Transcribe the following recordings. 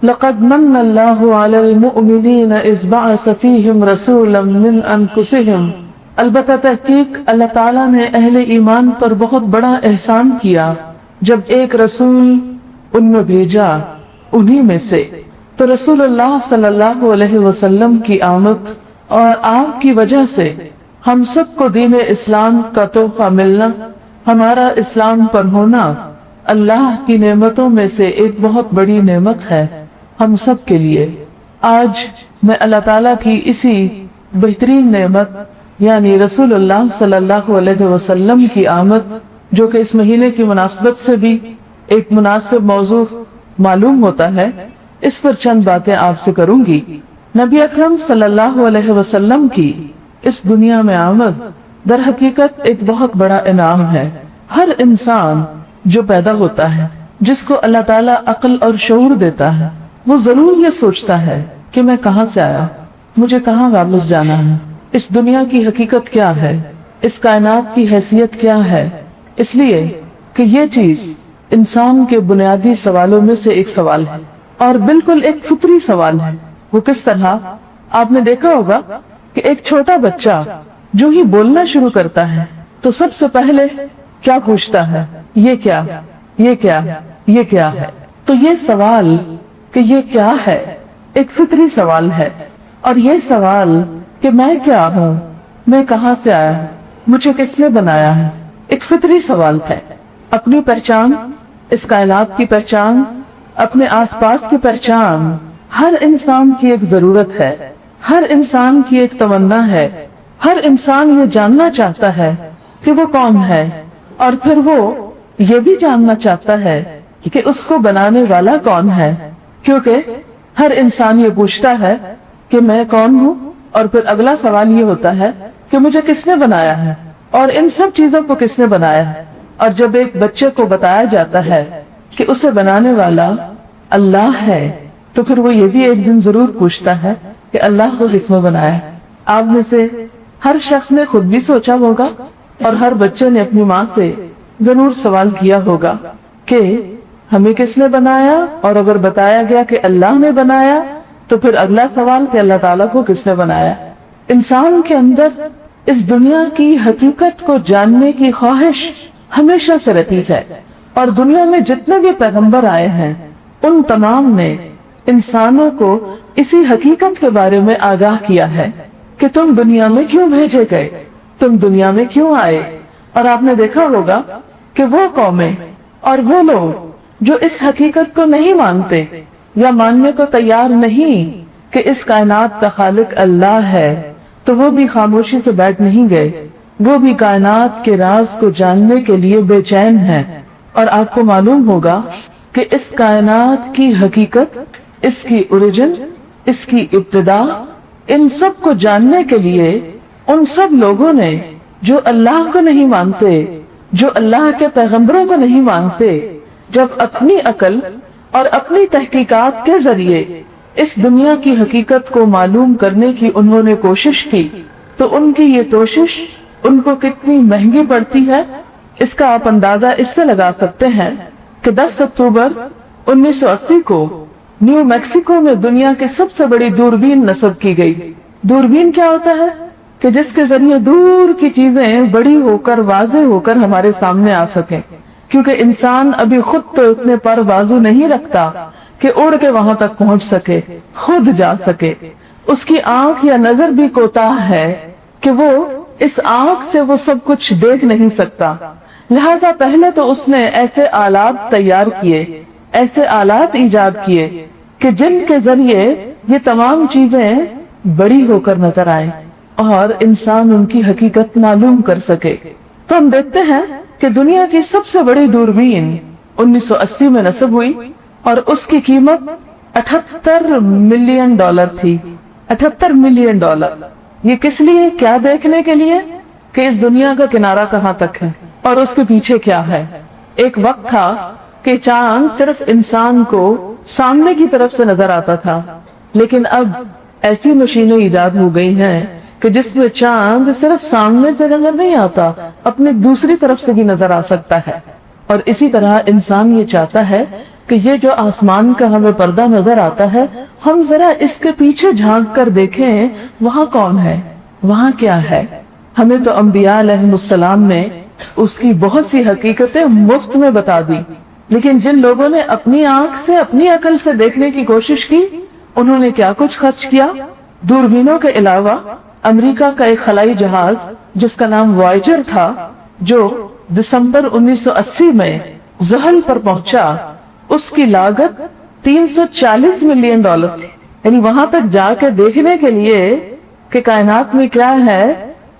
لقد من اللہ علی المؤمنین اذ بعث فیہم رسولا من انفسہم، البتہ تحقیق اللہ تعالیٰ نے اہل ایمان پر بہت بڑا احسان کیا جب ایک رسول ان میں بھیجا انہی میں سے۔ تو رسول اللہ صلی اللہ علیہ وسلم کی آمد اور آپ کی وجہ سے ہم سب کو دین اسلام کا تحفہ ملنا، ہمارا اسلام پر ہونا اللہ کی نعمتوں میں سے ایک بہت بڑی نعمت ہے ہم سب کے لیے۔ آج میں اللہ تعالیٰ کی اسی بہترین نعمت یعنی رسول اللہ صلی اللہ علیہ وسلم کی آمد، جو کہ اس مہینے کی مناسبت سے بھی ایک مناسب موضوع معلوم ہوتا ہے، اس پر چند باتیں آپ سے کروں گی۔ نبی اکرم صلی اللہ علیہ وسلم کی اس دنیا میں آمد در حقیقت ایک بہت بڑا انعام ہے۔ ہر انسان جو پیدا ہوتا ہے، جس کو اللہ تعالیٰ عقل اور شعور دیتا ہے، وہ ضرور یہ سوچتا ہے کہ میں کہاں سے آیا، مجھے کہاں واپس جانا ہے، اس دنیا کی حقیقت کیا ہے، اس کائنات کی حیثیت کیا ہے، اس لیے کہ یہ چیز انسان کے بنیادی سوالوں میں سے ایک سوال ہے اور بالکل ایک فطری سوال ہے۔ وہ کس طرح؟ آپ نے دیکھا ہوگا کہ ایک چھوٹا بچہ جو ہی بولنا شروع کرتا ہے تو سب سے پہلے کیا پوچھتا ہے؟ یہ کیا، یہ کیا، یہ کیا ہے۔ تو یہ سوال کہ یہ کیا ہے ایک فطری سوال ہے، اور یہ سوال کہ میں کیا ہوں، میں کہاں سے آیا ہوں، مجھے کس نے بنایا ہے، ایک فطری سوال ہے۔ اپنی پہچان، اس کائنات کی پہچان، اپنے آس پاس کی پہچان ہر انسان کی ایک ضرورت ہے، ہر انسان کی ایک تمنا ہے۔ ہر انسان یہ جاننا چاہتا ہے کہ وہ کون ہے، اور پھر وہ یہ بھی جاننا چاہتا ہے کہ اس کو بنانے والا کون ہے، کیونکہ ہر انسان یہ پوچھتا ہے کہ میں کون ہوں، اور پھر اگلا سوال یہ ہوتا ہے کہ مجھے کس نے بنایا ہے اور ان سب چیزوں کو کس نے بنایا ہے۔ اور جب ایک بچے کو بتایا جاتا ہے کہ اسے بنانے والا اللہ ہے، تو پھر وہ یہ بھی ایک دن ضرور پوچھتا ہے کہ اللہ کو کس نے بنایا ہے۔ آپ میں سے ہر شخص نے خود بھی سوچا ہوگا، اور ہر بچے نے اپنی ماں سے ضرور سوال کیا ہوگا کہ ہمیں کس نے بنایا، اور اگر بتایا گیا کہ اللہ نے بنایا تو پھر اگلا سوال کہ اللہ تعالیٰ کو کس نے بنایا۔ انسان کے اندر اس دنیا کی حقیقت کو جاننے کی خواہش ہمیشہ سے رہتی ہے، اور دنیا میں جتنے بھی پیغمبر آئے ہیں ان تمام نے انسانوں کو اسی حقیقت کے بارے میں آگاہ کیا ہے کہ تم دنیا میں کیوں بھیجے گئے، تم دنیا میں کیوں آئے۔ اور آپ نے دیکھا ہوگا کہ وہ قومیں اور وہ لوگ جو اس حقیقت کو نہیں مانتے یا ماننے کو تیار نہیں کہ اس کائنات کا خالق اللہ ہے، تو وہ بھی خاموشی سے بیٹھ نہیں گئے، وہ بھی کائنات کے راز کو جاننے کے لیے بے چین ہیں۔ اور آپ کو معلوم ہوگا کہ اس کائنات کی حقیقت، اس کی اوریجن، اس کی ابتدا، ان سب کو جاننے کے لیے ان سب لوگوں نے جو اللہ کو نہیں مانتے، جو اللہ کے پیغمبروں کو نہیں مانتے، جب اپنی عقل اور اپنی تحقیقات کے ذریعے اس دنیا کی حقیقت کو معلوم کرنے کی انہوں نے کوشش کی، تو ان کی یہ کوشش ان کو کتنی مہنگی پڑتی ہے، اس کا آپ اندازہ اس سے لگا سکتے ہیں کہ 10 اکتوبر 1980 کو نیو میکسیکو میں دنیا کی سب سے بڑی دوربین نصب کی گئی۔ دوربین کیا ہوتا ہے؟ کہ جس کے ذریعے دور کی چیزیں بڑی ہو کر واضح ہو کر ہمارے سامنے آ سکیں، کیونکہ انسان ابھی خود تو اتنے پر بازو نہیں رکھتا کہ اڑ کے وہاں تک پہنچ سکے، خود جا سکے۔ اس کی آنکھ یا نظر بھی کوتاہ ہے کہ وہ اس آنکھ سے وہ سب کچھ دیکھ نہیں سکتا، لہٰذا پہلے تو اس نے ایسے آلات تیار کیے، ایسے آلات ایجاد کیے کہ جن کے ذریعے یہ تمام چیزیں بڑی ہو کر نظر آئیں اور انسان ان کی حقیقت معلوم کر سکے۔ تو ہم دیکھتے ہیں کہ دنیا کی سب سے بڑی دوربین 1980 میں نصب ہوئی، اور اس کی قیمت $78 ملین تھی۔ $78 ملین۔ یہ کس لیے؟ کیا دیکھنے کے لیے کہ اس دنیا کا کنارہ کہاں تک ہے اور اس کے پیچھے کیا ہے۔ ایک وقت تھا کہ چاند صرف انسان کو سامنے کی طرف سے نظر آتا تھا، لیکن اب ایسی مشینیں ایجاد ہو گئی ہیں کہ جس میں چاند صرف سامنے سے نظر نہیں آتا، اپنے دوسری طرف سے بھی نظر آ سکتا ہے۔ اور اسی طرح انسان یہ چاہتا ہے کہ یہ جو آسمان کا ہمیں پردہ نظر آتا ہے، ہم ذرا اس کے پیچھے جھانک کر دیکھیں وہاں کون ہے، وہاں کیا ہے۔ ہمیں تو انبیاء علیہ السلام نے اس کی بہت سی حقیقتیں مفت میں بتا دی، لیکن جن لوگوں نے اپنی آنکھ سے اپنی عقل سے دیکھنے کی کوشش کی، انہوں نے کیا کچھ خرچ کیا۔ دوربینوں کے علاوہ امریکہ کا ایک خلائی جہاز جس کا نام وائجر تھا، جو دسمبر 1980 میں زحل پر پہنچا، اس کی لاگت $340 ملین تھی۔ یعنی وہاں تک جا کے دیکھنے کے لیے کہ کائنات میں کیا ہے،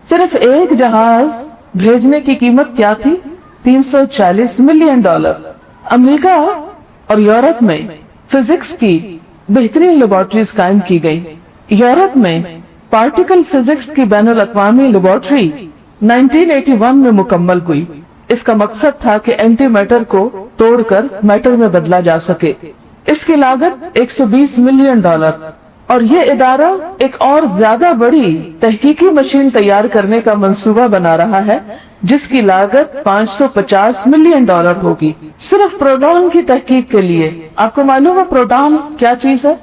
صرف ایک جہاز بھیجنے کی قیمت کیا تھی؟ $340 ملین۔ امریکہ اور یورپ میں فزکس کی بہترین لیبارٹریز قائم کی گئی۔ یورپ میں پارٹیکل فزکس کی بین الاقوامی لیبارٹری 1981 میں مکمل ہوئی۔ اس کا مقصد تھا کہ اینٹی میٹر کو توڑ کر میٹر میں بدلا جا سکے۔ اس کی لاگت $120 ملین، اور یہ ادارہ ایک اور زیادہ بڑی تحقیقی مشین تیار کرنے کا منصوبہ بنا رہا ہے، جس کی لاگت $550 ملین ہوگی، صرف پروٹون کی تحقیق کے لیے۔ آپ کو معلوم ہے پروٹون کیا چیز ہے؟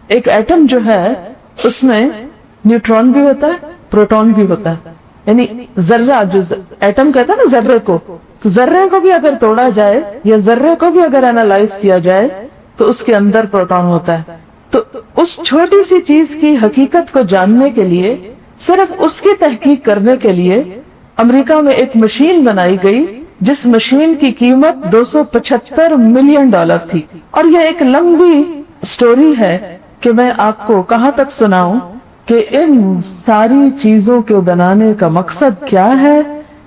ایک ایٹم جو ہے اس میں نیوٹرون بھی ہوتا ہے، پروٹون بھی ہوتا ہے، یعنی ذرہ، جو ایٹم کہتا ہے نا ذرے کو، تو ذرے کو بھی اگر توڑا جائے یا ذرے کو بھی اگر اینالائز کیا جائے تو اس کے اندر پروٹون ہوتا ہے۔ تو اس چھوٹی سی چیز کی حقیقت کو جاننے کے لیے، صرف اس کی تحقیق کرنے کے لیے امریکہ میں ایک مشین بنائی گئی، جس مشین کی قیمت $275 ملین تھی۔ اور یہ ایک لمبی سٹوری ہے کہ میں آپ کو کہاں تک سناؤں کہ ان ساری چیزوں کو بنانے کا مقصد کیا ہے،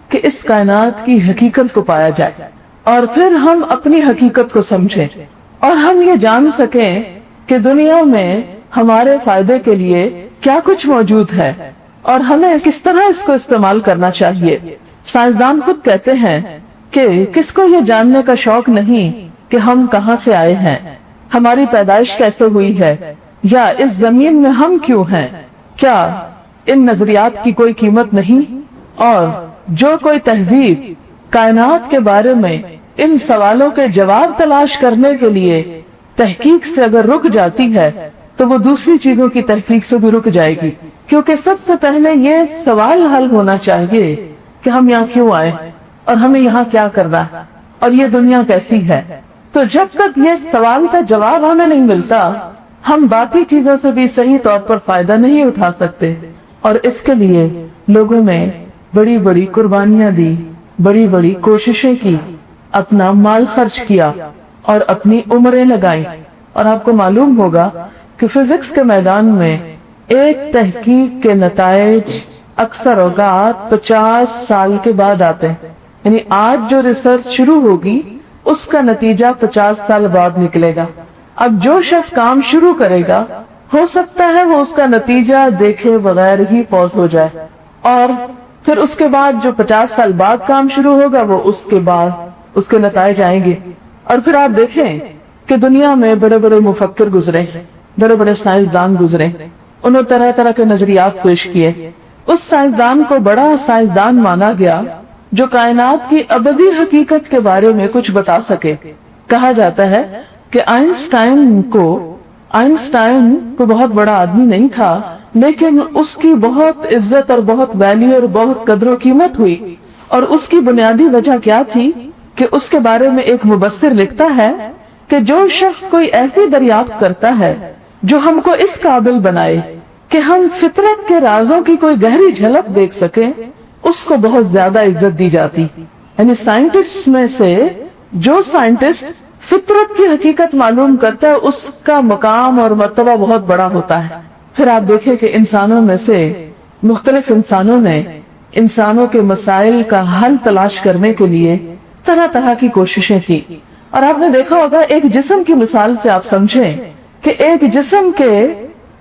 کہ اس کائنات کی حقیقت کو پایا جائے، اور پھر ہم اپنی حقیقت کو سمجھیں، اور ہم یہ جان سکیں کہ دنیا میں ہمارے فائدے کے لیے کیا کچھ موجود ہے، اور ہمیں کس طرح اس کو استعمال کرنا چاہیے۔ سائنسدان خود کہتے ہیں کہ کس کو یہ جاننے کا شوق نہیں کہ ہم کہاں سے آئے ہیں، ہماری پیدائش کیسے ہوئی ہے، یا اس زمین میں ہم کیوں ہیں۔ کیا ان نظریات کی کوئی قیمت نہیں؟ اور جو کوئی تہذیب کائنات کے بارے میں ان سوالوں کے جواب تلاش کرنے کے لیے تحقیق سے اگر رک جاتی ہے، تو وہ دوسری چیزوں کی تحقیق سے بھی رک جائے گی، کیونکہ سب سے پہلے یہ سوال حل ہونا چاہیے کہ ہم یہاں کیوں آئے اور ہمیں یہاں کیا کرنا ہے، اور یہ دنیا کیسی ہے۔ تو جب تک یہ سوال کا جواب ہمیں نہیں ملتا، ہم باقی چیزوں سے بھی صحیح طور پر فائدہ نہیں اٹھا سکتے۔ اور اس کے لیے لوگوں نے بڑی بڑی قربانیاں دی، بڑی بڑی کوششیں کی، اپنا مال خرچ کیا اور اپنی عمریں لگائیں۔ اور آپ کو معلوم ہوگا کہ فزکس کے میدان میں ایک تحقیق کے نتائج اکثر اوقات 50 سال کے بعد آتے ہیں، یعنی آج جو ریسرچ شروع ہوگی اس کا نتیجہ 50 سال بعد نکلے گا۔ اب جو شخص کام شروع کرے گا، ہو سکتا ہے وہ اس کا نتیجہ دیکھے بغیر ہی فوت ہو جائے، اور پھر اس کے بعد جو 50 سال بعد کام شروع ہوگا وہ اس کے بعد اس کے نتائج آئیں گے۔ اور پھر آپ دیکھیں کہ دنیا میں بڑے بڑے مفکر گزرے، بڑے بڑے سائنسدان گزرے، انہوں طرح طرح کے نظریات پیش کیے۔ اس سائنسدان کو بڑا سائنسدان مانا گیا جو کائنات کی ابدی حقیقت کے بارے میں کچھ بتا سکے۔ کہا جاتا ہے کہ آئنسٹائن کو بہت بڑا آدمی نہیں تھا، لیکن اس کی بہت عزت اور بہت ویلیو اور بہت قدر و قیمت ہوئی، اور اس کی بنیادی وجہ کیا تھی کہ اس کے بارے میں ایک مبصر لکھتا ہے کہ جو شخص کوئی ایسی دریافت کرتا ہے جو ہم کو اس قابل بنائے کہ ہم فطرت کے رازوں کی کوئی گہری جھلک دیکھ سکیں، اس کو بہت زیادہ عزت دی جاتی۔ یعنی سائنٹسٹ میں سے جو سائنٹسٹ فطرت کی حقیقت معلوم کرتا ہے، اس کا مقام اور مرتبہ بہت بڑا ہوتا ہے۔ پھر آپ دیکھیں کہ انسانوں میں سے مختلف انسانوں نے انسانوں کے مسائل کا حل تلاش کرنے کے لیے طرح طرح کی کوششیں کی۔ اور آپ نے دیکھا ہوگا، ایک جسم کی مثال سے آپ سمجھیں کہ ایک جسم کے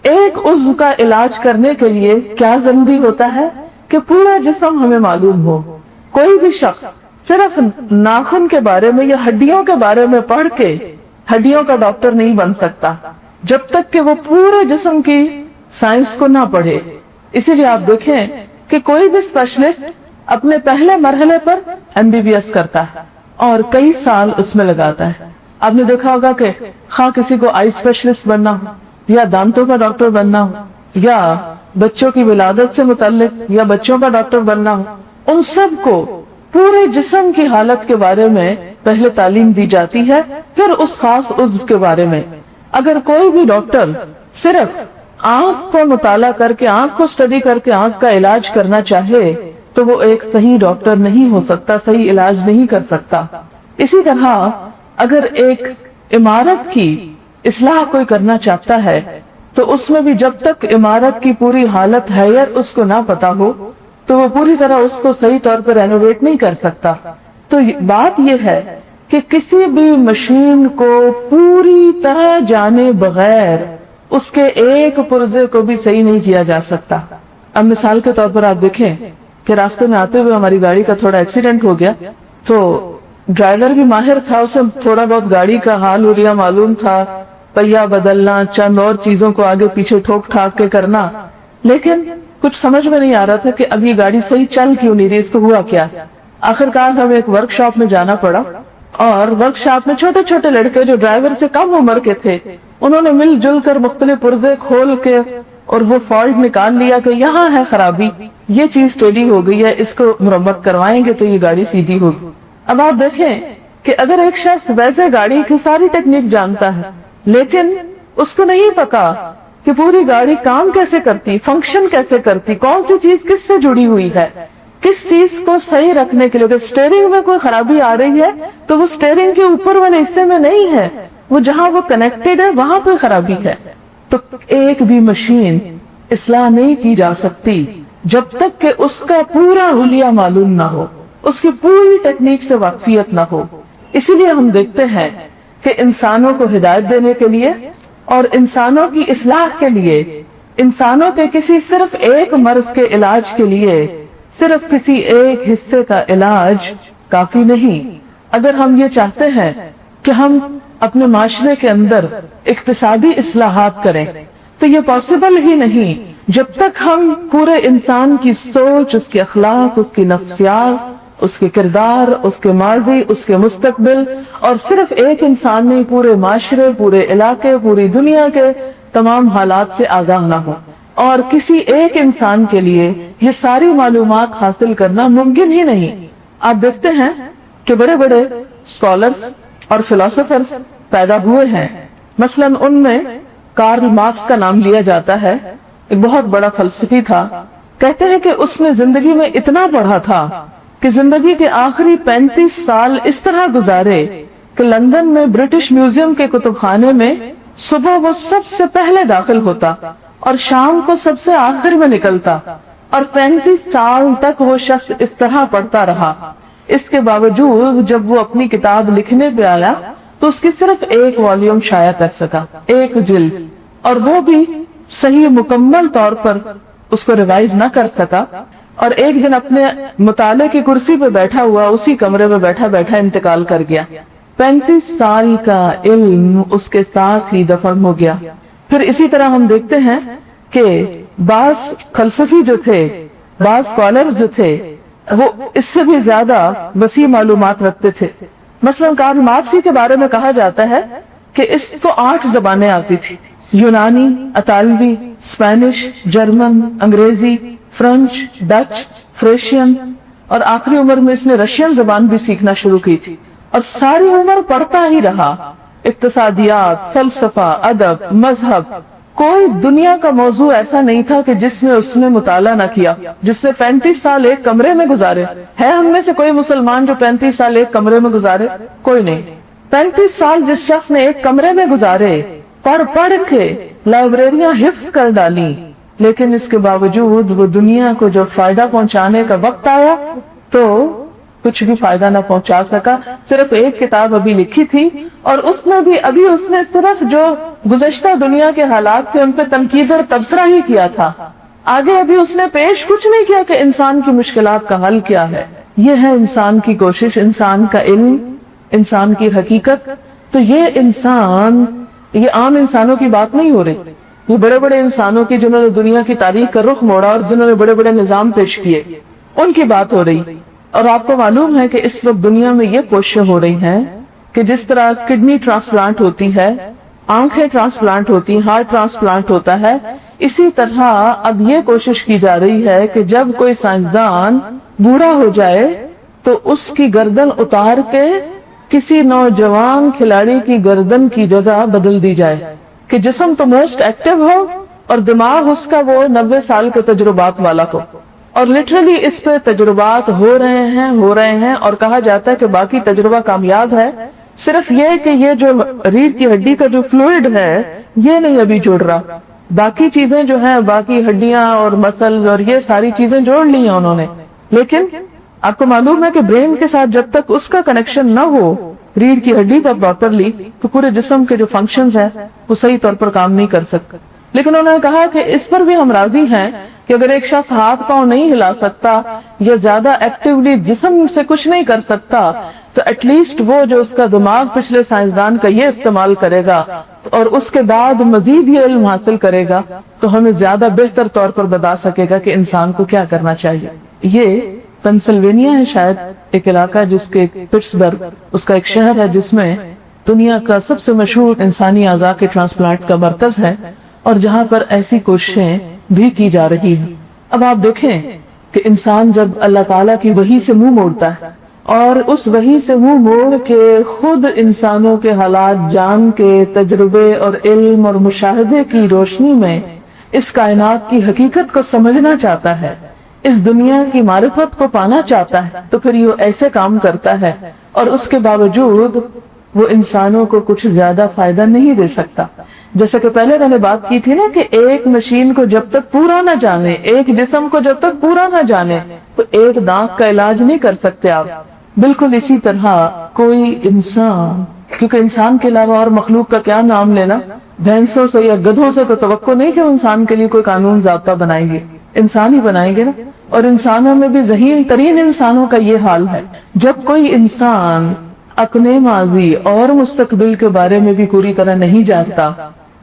ایک عضو کا علاج کرنے کے لیے کیا ضروری ہوتا ہے کہ پورا جسم ہمیں معلوم ہو۔ کوئی بھی شخص صرف ناخن کے بارے میں یا ہڈیوں کے بارے میں پڑھ کے ہڈیوں کا ڈاکٹر نہیں بن سکتا جب تک کہ وہ پورے جسم کی سائنس کو نہ پڑھے۔ اسی لیے آپ دیکھیں کہ کوئی بھی اسپیشلسٹ اپنے پہلے مرحلے پر MBBS کرتا ہے اور کئی سال اس میں لگاتا ہے، آپ نے دیکھا ہوگا کہ ہاں کسی کو آئی اسپیشلسٹ بننا ہو یا دانتوں کا ڈاکٹر بننا ہو یا بچوں کی ولادت سے متعلق یا بچوں کا ڈاکٹر بننا ہو، ان سب کو پورے جسم کی حالت کے بارے میں پہلے تعلیم دی جاتی ہے، پھر اس خاص عضو کے بارے میں۔ اگر کوئی بھی ڈاکٹر صرف آنکھ کو مطالعہ کر کے، آنکھ کو اسٹڈی کر کے آنکھ کا علاج کرنا چاہے تو وہ ایک صحیح ڈاکٹر نہیں ہو سکتا، صحیح علاج نہیں کر سکتا۔ اسی طرح اگر ایک عمارت کی اصلاح کوئی کرنا چاہتا ہے تو اس میں بھی جب تک عمارت کی پوری حالت حیت اس کو نہ پتا ہو تو وہ پوری طرح اس کو صحیح طور پر رینوویٹ نہیں کر سکتا۔ تو بات یہ ہے کہ کسی بھی مشین کو پوری طرح جانے بغیر اس کے ایک پرزے کو بھی صحیح نہیں کیا جا سکتا۔ اب مثال کے طور پر آپ دیکھیں کہ راستے میں آتے ہوئے ہماری گاڑی کا تھوڑا ایکسیڈنٹ ہو گیا، تو ڈرائیور بھی ماہر تھا، اسے تھوڑا بہت گاڑی کا حال ہولیا معلوم تھا، پہیا بدلنا، چند اور چیزوں کو آگے پیچھے ٹھوک ٹھاک کے کرنا، لیکن کچھ سمجھ میں نہیں آ رہا تھا کہ اب یہ گاڑی صحیح چل کیوں نہیں رہی، اس کو ہوا کیا۔ آخرکار ہمیں ایک ورک شاپ میں جانا پڑا، اور ورک شاپ میں چھوٹے چھوٹے لڑکے جو ڈرائیور سے کم عمر کے تھے، انہوں نے مل جل کر مختلف پرزے کھول کے اور وہ فالٹ نکال لیا کہ یہاں ہے خرابی، یہ چیز ٹیڑھی ہو گئی ہے، اس کو مرمت کروائیں گے تو یہ گاڑی سیدھی ہوگی۔ اب آپ دیکھیں کہ اگر ایک شخص ویسے گاڑی کی ساری ٹیکنیک جانتا ہے لیکن اس کو نہیں پتا کہ پوری گاڑی کام کیسے کرتی، فنکشن کیسے کرتی، کون سی چیز کس سے جڑی ہوئی ہے، کس چیز کو صحیح رکھنے کے لیے، اگر سٹیئرنگ میں کوئی خرابی آ رہی ہے تو وہ سٹیئرنگ کے اوپر والے حصے میں نہیں ہے، وہ جہاں وہ کنیکٹڈ ہے وہاں پہ خرابی ہے۔ تو ایک بھی مشین اصلاح نہیں کی جا سکتی جب تک کہ اس کا پورا حلیہ معلوم نہ ہو، اس کی پوری ٹیکنیک سے واقفیت نہ ہو۔ اسی لیے ہم دیکھتے ہیں کہ انسانوں کو ہدایت دینے کے لیے اور انسانوں کی اصلاح کے لیے، انسانوں کے کسی صرف ایک مرض کے علاج کے لیے صرف کسی ایک حصے کا علاج کافی نہیں۔ اگر ہم یہ چاہتے ہیں کہ ہم اپنے معاشرے کے اندر اقتصادی اصلاحات کریں تو یہ پاسبل ہی نہیں جب تک ہم پورے انسان کی سوچ، اس کے اخلاق، اس کی نفسیات، اس کے کردار، اس کے ماضی، اس کے مستقبل، اور صرف ایک انسان نہیں، پورے معاشرے، پورے علاقے، پوری دنیا کے تمام حالات سے آگاہ نہ ہو۔ اور کسی ایک انسان کے لیے یہ ساری معلومات حاصل کرنا ممکن ہی نہیں۔ آپ دیکھتے ہیں کہ بڑے بڑے اسکالرز اور فلاسفرز پیدا ہوئے ہیں، مثلاً ان میں کارل مارکس کا نام لیا جاتا ہے، ایک بہت بڑا فلسفی تھا۔ کہتے ہیں کہ اس نے زندگی میں اتنا پڑھا تھا کہ زندگی کے آخری 35 سال اس طرح گزارے کہ لندن میں برٹش میوزیم کے کتب خانے میں صبح وہ سب سے پہلے داخل ہوتا اور شام کو سب سے آخر میں نکلتا، اور 35 سال تک وہ شخص اس طرح پڑھتا رہا۔ اس کے باوجود جب وہ اپنی کتاب لکھنے پہ آیا تو اس کی صرف ایک والیوم شائع کر سکا، ایک جلد، اور وہ بھی صحیح مکمل طور پر اس کو ریوائز نہ کر سکا، اور ایک دن اپنے مطالعے کی کرسی پہ بیٹھا ہوا اسی کمرے میں بیٹھا بیٹھا انتقال کر گیا۔ 35 سال کا علم اس کے ساتھ ہی دفن ہو گیا۔ پھر اسی طرح ہم دیکھتے ہیں کہ بعض فلسفی جو تھے، بعض اسکالرز جو تھے، وہ اس سے بھی زیادہ وسیع معلومات رکھتے تھے۔ مثلا کارل مارکس کے بارے میں کہا جاتا ہے کہ اس کو 8 زبانیں آتی تھی، یونانی، اطالوی، اسپینش، جرمن، انگریزی، فرینچ، ڈچ، فریشین، اور آخری عمر میں اس نے رشین زبان بھی سیکھنا شروع کی تھی، اور ساری عمر پڑھتا ہی رہا۔ اقتصادیات، فلسفہ، ادب، مذہب، کوئی دنیا کا موضوع ایسا نہیں تھا کہ جس میں اس نے مطالعہ نہ کیا، جس نے 35 سال ایک کمرے میں گزارے۔ ہے ہم میں سے کوئی مسلمان جو 35 سال ایک کمرے میں گزارے؟ کوئی نہیں۔ 35 سال جس شخص نے ایک کمرے میں گزارے، پڑھ پڑھ کے لائبریریاں حفظ کر ڈالی، لیکن اس کے باوجود وہ دنیا کو جو فائدہ پہنچانے کا وقت آیا تو کچھ بھی فائدہ نہ پہنچا سکا۔ صرف ایک کتاب ابھی لکھی تھی، اور اس میں بھی ابھی اس نے صرف جو گزشتہ دنیا کے حالات تھے ان پہ تنقید اور تبصرہ ہی کیا تھا، آگے ابھی اس نے پیش کچھ نہیں کیا کہ انسان کی مشکلات کا حل کیا ہے۔ یہ ہے انسان کی کوشش، انسان کا علم، انسان کی حقیقت۔ تو یہ انسان، یہ عام انسانوں کی بات نہیں ہو رہی، یہ بڑے بڑے انسانوں کی جنہوں نے دنیا کی تاریخ کا رخ موڑا اور جنہوں نے بڑے بڑے نظام پیش کیے، ان کی بات ہو رہی۔ اور آپ کو معلوم ہے کہ اس وقت دنیا میں یہ کوششیں ہو رہی ہیں کہ جس طرح کڈنی ٹرانسپلانٹ ہوتی ہے، آنکھیں ٹرانسپلانٹ ہوتی، ہارٹ ٹرانسپلانٹ ہوتا ہے، اسی طرح اب یہ کوشش کی جا رہی ہے کہ جب کوئی سائنسدان بوڑھا ہو جائے تو اس کی گردن اتار کے کسی نوجوان کھلاڑی کی گردن کی جگہ بدل دی جائے کہ جسم تو موسٹ ایکٹیو ہو اور دماغ اس کا وہ 90 سال کے تجربات والا کو. اور لٹرلی اس پہ تجربات ہو رہے ہیں اور کہا جاتا ہے کہ باقی تجربہ کامیاب ہے، صرف یہ کہ یہ جو ریڑھ کی ہڈی کا جو فلوئڈ ہے یہ نہیں ابھی جوڑ رہا، باقی چیزیں جو ہیں، باقی ہڈیاں اور مسل اور یہ ساری چیزیں جوڑ لی ہیں انہوں نے. لیکن آپ کو معلوم ہے کہ برین کے ساتھ جب تک اس کا کنیکشن نہ ہو ریڑھ کی ہڈی پر پراپرلی، تو پورے جسم کے جو فنکشنز ہیں وہ صحیح طور پر کام نہیں کر سکتے. لیکن انہوں نے کہا کہ اس پر بھی ہم راضی ہیں کہ اگر ایک شخص ہاتھ پاؤں نہیں ہلا سکتا یا زیادہ ایکٹیولی جسم سے کچھ نہیں کر سکتا تو ایٹ لیسٹ وہ جو اس کا دماغ پچھلے سائنسدان کا یہ استعمال کرے گا اور اس کے بعد مزید یہ علم حاصل کرے گا تو ہمیں زیادہ بہتر طور پر بتا سکے گا کہ انسان کو کیا کرنا چاہیے. یہ پینسلوینیا ہے شاید ایک علاقہ جس کے پٹسبرگ اس کا ایک شہر ہے جس میں دنیا کا سب سے مشہور انسانی اعضاء کے ٹرانسپلانٹ کا مرکز ہے اور جہاں پر ایسی کوششیں بھی کی جا رہی ہیں. اب آپ دیکھیں کہ انسان جب اللہ تعالیٰ کی وحی سے منہ موڑتا ہے اور اس وحی سے منہ موڑ کے خود انسانوں کے حالات جان کے تجربے اور علم اور مشاہدے کی روشنی میں اس کائنات کی حقیقت کو سمجھنا چاہتا ہے، اس دنیا کی معرفت کو پانا چاہتا ہے، تو پھر یہ ایسے کام کرتا ہے اور اس کے باوجود وہ انسانوں کو کچھ زیادہ فائدہ نہیں دے سکتا. جیسے کہ پہلے میں نے بات کی تھی نا کہ ایک مشین کو جب تک پورا نہ جانے، ایک جسم کو جب تک پورا نہ جانے تو ایک دانت کا علاج نہیں کر سکتے آپ. بالکل اسی طرح کوئی انسان، کیونکہ انسان کے علاوہ اور مخلوق کا کیا نام لینا، بھینسوں سے یا گدھوں سے تو توقع نہیں کہ انسان کے لیے کوئی قانون ضابطہ بنائیں گے، انسان ہی بنائیں گے نا. اور انسانوں میں بھی ذہین ترین انسانوں کا یہ حال ہے. جب کوئی انسان اپنے ماضی اور مستقبل کے بارے میں بھی پوری طرح نہیں جانتا،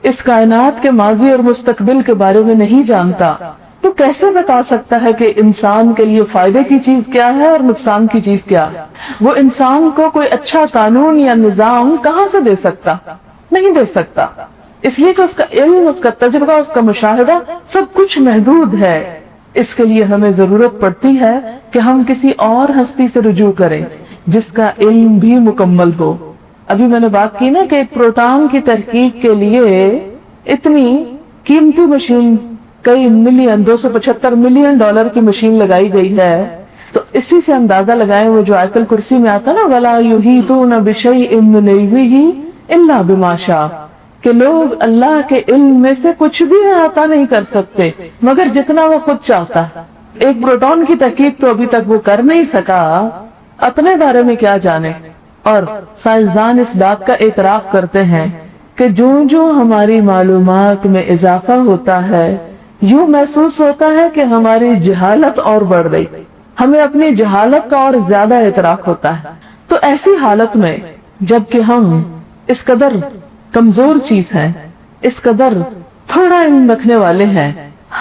اس کائنات کے ماضی اور مستقبل کے بارے میں نہیں جانتا، تو کیسے بتا سکتا ہے کہ انسان کے لیے فائدے کی چیز کیا ہے اور نقصان کی چیز کیا ہے؟ وہ انسان کو کوئی اچھا قانون یا نظام کہاں سے دے سکتا؟ نہیں دے سکتا، اس لیے کہ اس کا علم، اس کا تجربہ، اس کا مشاہدہ سب کچھ محدود ہے. اس کے لیے ہمیں ضرورت پڑتی ہے کہ ہم کسی اور ہستی سے رجوع کریں جس کا علم بھی مکمل ہو. ابھی میں نے بات کی نا کہ ایک پروٹون کی تحقیق کے لیے اتنی قیمتی مشین، کئی ملین، $275 ملین کی مشین لگائی گئی ہے. تو اسی سے اندازہ لگائیں وہ جو آیت الکرسی میں آتا نا وَلَا يُحِيطُونَ بِشَيْءٍ مِّنْ عِلْمِهِ إِلَّا بِمَا شَاءَ، کہ لوگ اللہ کے علم میں سے کچھ بھی احاطہ نہیں کر سکتے مگر جتنا وہ خود چاہتا ہے. ایک پروٹون کی تحقیق تو ابھی تک وہ کر نہیں سکا، اپنے بارے میں کیا جانے. اور سائنسدان اس بات کا اعتراف کرتے ہیں کہ جو ہماری معلومات میں اضافہ ہوتا ہے یوں محسوس ہوتا ہے کہ ہماری جہالت اور بڑھ رہی، ہمیں اپنی جہالت کا اور زیادہ اعتراف ہوتا ہے. تو ایسی حالت میں جبکہ ہم اس قدر کمزور چیز ہیں، اس قدر تھوڑا علم رکھنے والے ہیں،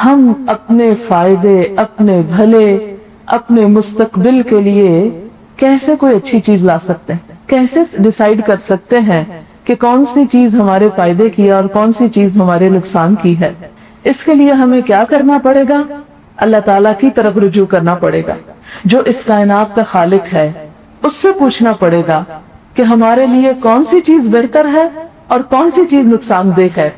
ہم اپنے فائدے، اپنے بھلے، اپنے مستقبل کے لیے کیسے کوئی اچھی چیز لا سکتے ہیں؟ کیسے ڈیسائیڈ کر سکتے ہیں کہ کون سی چیز ہمارے فائدے کی ہے اور کون سی چیز ہمارے نقصان کی ہے؟ اس کے لیے ہمیں کیا کرنا پڑے گا؟ اللہ تعالیٰ کی طرف رجوع کرنا پڑے گا جو اس کائنات کا خالق ہے. اس سے پوچھنا پڑے گا کہ ہمارے لیے کون سی چیز بہتر ہے اور کون سی چیز نقصان دہ ہے،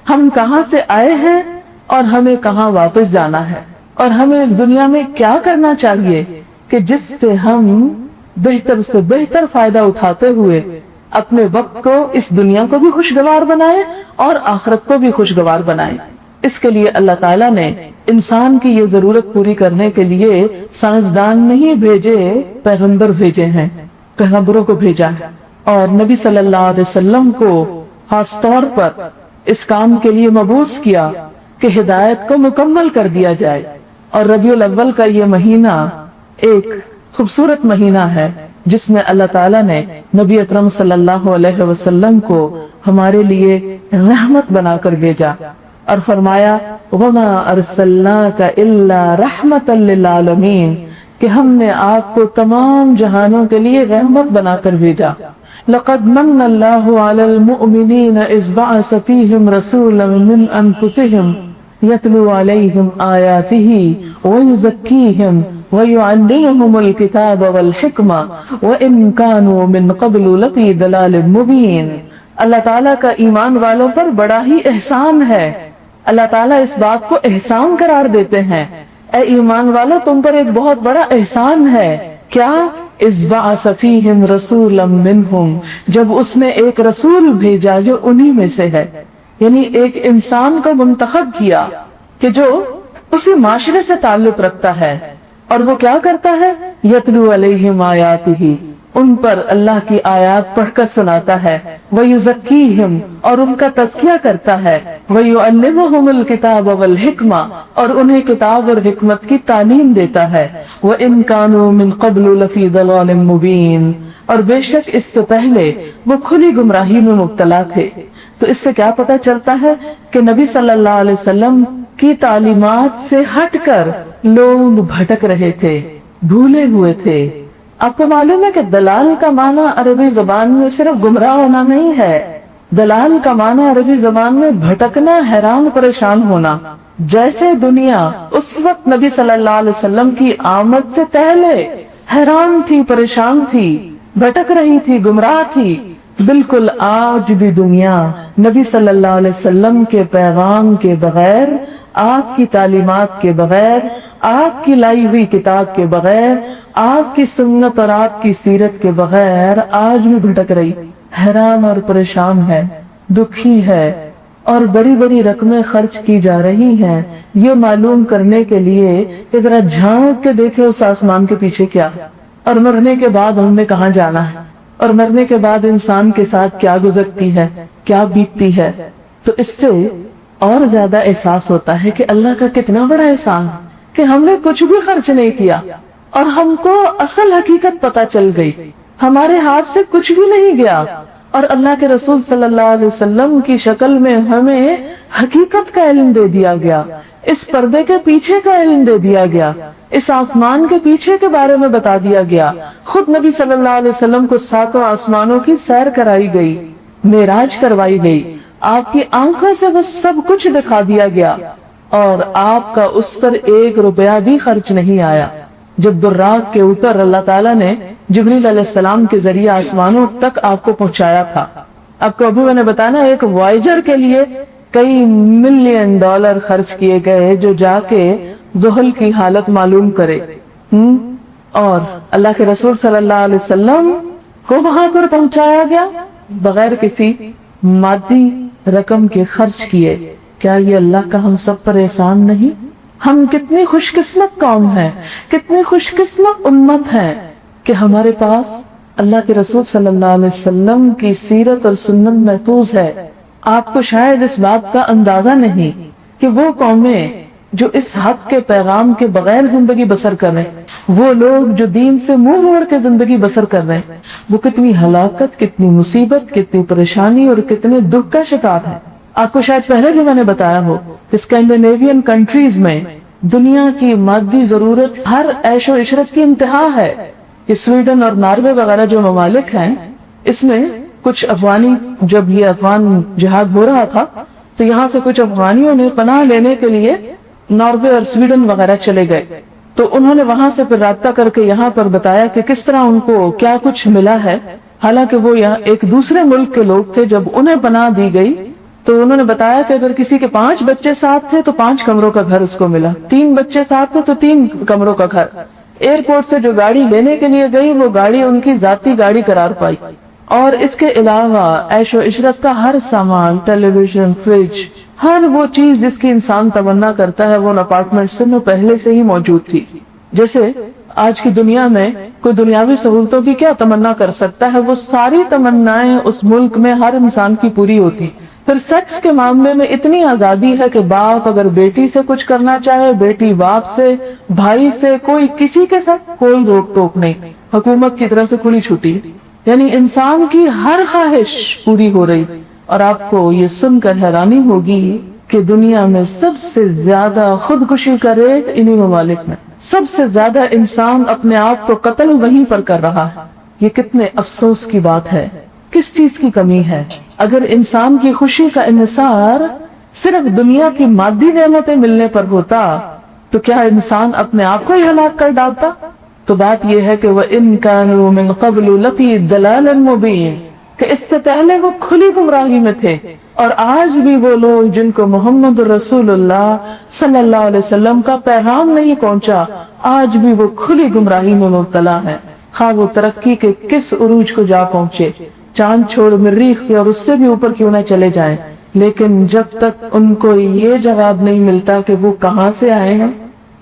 ہم کہاں سے آئے ہیں اور ہمیں کہاں واپس جانا ہے، اور ہمیں اس دنیا میں کیا کرنا چاہیے کہ جس سے ہم بہتر سے بہتر فائدہ اٹھاتے ہوئے اپنے وقت کو، اس دنیا کو بھی خوشگوار بنائے اور آخرت کو بھی خوشگوار بنائے. اس کے لیے اللہ تعالیٰ نے انسان کی یہ ضرورت پوری کرنے کے لیے سائنسدان نہیں بھیجے، پیغمبر بھیجے ہیں، پیغمبروں کو بھیجا ہے. اور نبی صلی اللہ علیہ وسلم کو خاص طور پر اس کام کے لیے مبعوث کیا کہ ہدایت کو مکمل کر دیا جائے. اور ربیع الاول کا یہ مہینہ ایک خوبصورت مہینہ ہے جس میں اللہ تعالیٰ نے نبی اکرم صلی اللہ علیہ وسلم کو ہمارے لیے رحمت بنا کر بھیجا اور فرمایا وَمَا أَرْسَلْنَاكَ إِلَّا رَحْمَةً لِلْعَالَمِينَ، کہ کہ ہم نے آپ کو تمام جہانوں کے لیے رحمت بنا کر بھیجا۔ لقد من اللہ علی المؤمنین اذ بعث فیہم رسولا من انفسہم یتلو علیہم آیاتہ ویزکیہم ویعلمہم الکتاب والحکمہ وان کانوا من قبل لفی ضلال مبین۔ اللہ تعالیٰ کا ایمان والوں پر بڑا ہی احسان ہے۔ اللہ تعالیٰ اس بات کو احسان قرار دیتے ہیں، اے ایمان والو تم پر ایک بہت بڑا احسان ہے۔ کیا؟ اذ بعث فیہم رسولا منہم، جب اس نے ایک رسول بھیجا جو انہی میں سے ہے، یعنی ایک انسان کو منتخب کیا کہ جو اسی معاشرے سے تعلق رکھتا ہے، اور وہ کیا کرتا ہے؟ یتلو علیہم آیاتہ، ان پر اللہ کی آیات پڑھ کر سناتا ہے، وَيُزَكِّيهِمْ، اور ان کا تزکیہ کرتا ہے، وَيُعَلِّمُهُمُ الْكِتَابَ وَالْحِكْمَةَ، اور انہیں کتاب اور حکمت کی تعلیم دیتا ہے، وَإِن كَانُوا مِن قَبْلُ لَفِي ضَلَالٍ مُبِينٍ، اور بے شک اس سے پہلے وہ کھلی گمراہی میں مبتلا تھے۔ تو اس سے کیا پتہ چلتا ہے کہ نبی صلی اللہ علیہ وسلم کی تعلیمات سے ہٹ کر لوگ بھٹک رہے تھے، بھولے ہوئے تھے۔ آپ کو معلوم ہے کہ دلال کا معنی عربی زبان میں صرف گمراہ ہونا نہیں ہے، دلال کا معنی عربی زبان میں بھٹکنا، حیران پریشان ہونا۔ جیسے دنیا اس وقت نبی صلی اللہ علیہ وسلم کی آمد سے پہلے حیران تھی، پریشان تھی، بھٹک رہی تھی، گمراہ تھی، بالکل آج بھی دنیا نبی صلی اللہ علیہ وسلم کے پیغام کے بغیر، آپ کی تعلیمات کے بغیر، آپ کی لائی ہوئی کتاب کے بغیر، آپ کی سنت اور آپ کی سیرت کے بغیر آج بھی بھٹک رہی، حیران اور پریشان ہے، دکھی ہے، اور بڑی بڑی رقمیں خرچ کی جا رہی ہیں یہ معلوم کرنے کے لیے کہ ذرا جھانک کے دیکھے اس آسمان کے پیچھے کیا، اور مرنے کے بعد ہم نے کہاں جانا ہے، اور مرنے کے بعد انسان کے ساتھ کیا گزرتی ہے، کیا بیتتی ہے۔ تو اس سے اور زیادہ احساس ہوتا ہے کہ اللہ کا کتنا بڑا احسان کہ ہم نے کچھ بھی خرچ نہیں کیا اور ہم کو اصل حقیقت پتہ چل گئی، ہمارے ہاتھ سے کچھ بھی نہیں گیا، اور اللہ کے رسول صلی اللہ علیہ وسلم کی شکل میں ہمیں حقیقت کا علم دے دیا گیا، اس پردے کے پیچھے کا علم دے دیا گیا، اس آسمان کے پیچھے کے بارے میں بتا دیا گیا۔ خود نبی صلی اللہ علیہ وسلم کو 7 آسمانوں کی سیر کرائی گئی، معراج کروائی گئی، آپ کی آنکھوں سے وہ سب کچھ دکھا دیا گیا، اور آپ کا اس پر 1 روپیہ بھی خرچ نہیں آیا۔ جب براق کے اوپر اللہ تعالیٰ نے جبریل علیہ السلام کے ذریعے آسمانوں تک آپ کو پہنچایا تھا، آپ کو ابو میں نے بتانا ایک وائجر کے لیے کئی $ملین خرچ کیے گئے جو جا کے زحل کی حالت معلوم کرے، اور اللہ کے رسول صلی اللہ علیہ وسلم کو وہاں پر پہنچایا گیا بغیر کسی مادی رقم کے خرچ کیے۔ کیا یہ اللہ کا ہم سب پر احسان نہیں؟ ہم کتنی خوش قسمت قوم ہیں، کتنی خوش قسمت امت ہیں کہ ہمارے پاس اللہ کے رسول صلی اللہ علیہ وسلم کی سیرت اور سنت محفوظ ہے۔ آپ کو شاید اس بات کا اندازہ نہیں کہ وہ قومیں جو اس حق کے پیغام کے بغیر زندگی بسر کر رہے ہیں، وہ لوگ جو دین سے منہ موڑ کے زندگی بسر کر رہے ہیں، وہ کتنی ہلاکت، کتنی مصیبت، کتنی پریشانی اور کتنے دکھ کا شکار ہے۔ آپ کو شاید پہلے بھی میں نے بتایا ہو کہ اسکینڈینیوین کنٹریز میں دنیا کی مادی ضرورت ہر عیش و عشرت کی انتہا ہے۔ سویڈن اور ناروے وغیرہ جو ممالک ہیں، اس میں کچھ افغانی، جب یہ افغان جہاد ہو رہا تھا تو یہاں سے کچھ افغانیوں نے پناہ لینے کے لیے ناروے اور سویڈن وغیرہ چلے گئے، تو انہوں نے وہاں سے پھر رابطہ کر کے یہاں پر بتایا کہ کس طرح ان کو کیا کچھ ملا ہے، حالانکہ وہ یہاں ایک دوسرے ملک کے لوگ تھے۔ جب انہیں پناہ دی گئی تو انہوں نے بتایا کہ اگر کسی کے 5 بچے ساتھ تھے تو 5 کمروں کا گھر اس کو ملا، 3 بچے ساتھ تھے تو 3 کمروں کا گھر۔ ایئرپورٹ سے جو گاڑی لینے کے لیے گئی وہ گاڑی ان کی ذاتی گاڑی قرار پائی، اور اس کے علاوہ عیش و عشرت کا ہر سامان، ٹیلی ویژن، فریج، ہر وہ چیز جس کی انسان تمنا کرتا ہے وہ ان اپارٹمنٹ سے وہ پہلے سے ہی موجود تھی۔ جیسے آج کی دنیا میں کوئی دنیاوی سہولتوں کی کیا تمنا کر سکتا ہے، وہ ساری تمنائیں اس ملک میں ہر انسان کی پوری ہوتی۔ پھر سیکس کے معاملے میں اتنی آزادی ہے کہ باپ اگر بیٹی سے کچھ کرنا چاہے، بیٹی باپ سے، بھائی سے، کوئی کسی کے ساتھ کوئی روک ٹوک نہیں، حکومت کی طرف سے کھلی چھٹی، یعنی انسان کی ہر خواہش پوری ہو رہی۔ اور آپ کو یہ سن کر حیرانی ہوگی کہ دنیا میں سب سے زیادہ خودکشی کا ریٹ انہی ممالک میں سب سے زیادہ انسان اپنے آپ کو قتل وہیں پر کر رہا ہے. یہ کتنے افسوس کی بات ہے. کس چیز کی کمی ہے؟ اگر انسان کی خوشی کا انحصار صرف دنیا کی مادی نعمتیں ملنے پر ہوتا تو کیا انسان اپنے آپ کو ہی ہلاک کر ڈالتا؟ تو بات یہ ہے کہ وَإِن كَانُوا مِن قَبْلُ لَفِي ضَلَالٍ مُبِينٍ، کہ اس سے پہلے وہ کھلی گمراہی میں تھے. اور آج بھی وہ لوگ جن کو محمد رسول اللہ صلی اللہ علیہ وسلم کا پیغام نہیں پہنچا، آج بھی وہ کھلی گمراہی میں مبتلا ہے. خواہ وہ ترقی کے کس عروج کو جا پہنچے، چاند چھوڑ مریخ اور اس سے بھی اوپر کیوں نہ چلے جائیں، لیکن جب تک ان کو یہ جواب نہیں ملتا کہ وہ کہاں سے آئے ہیں،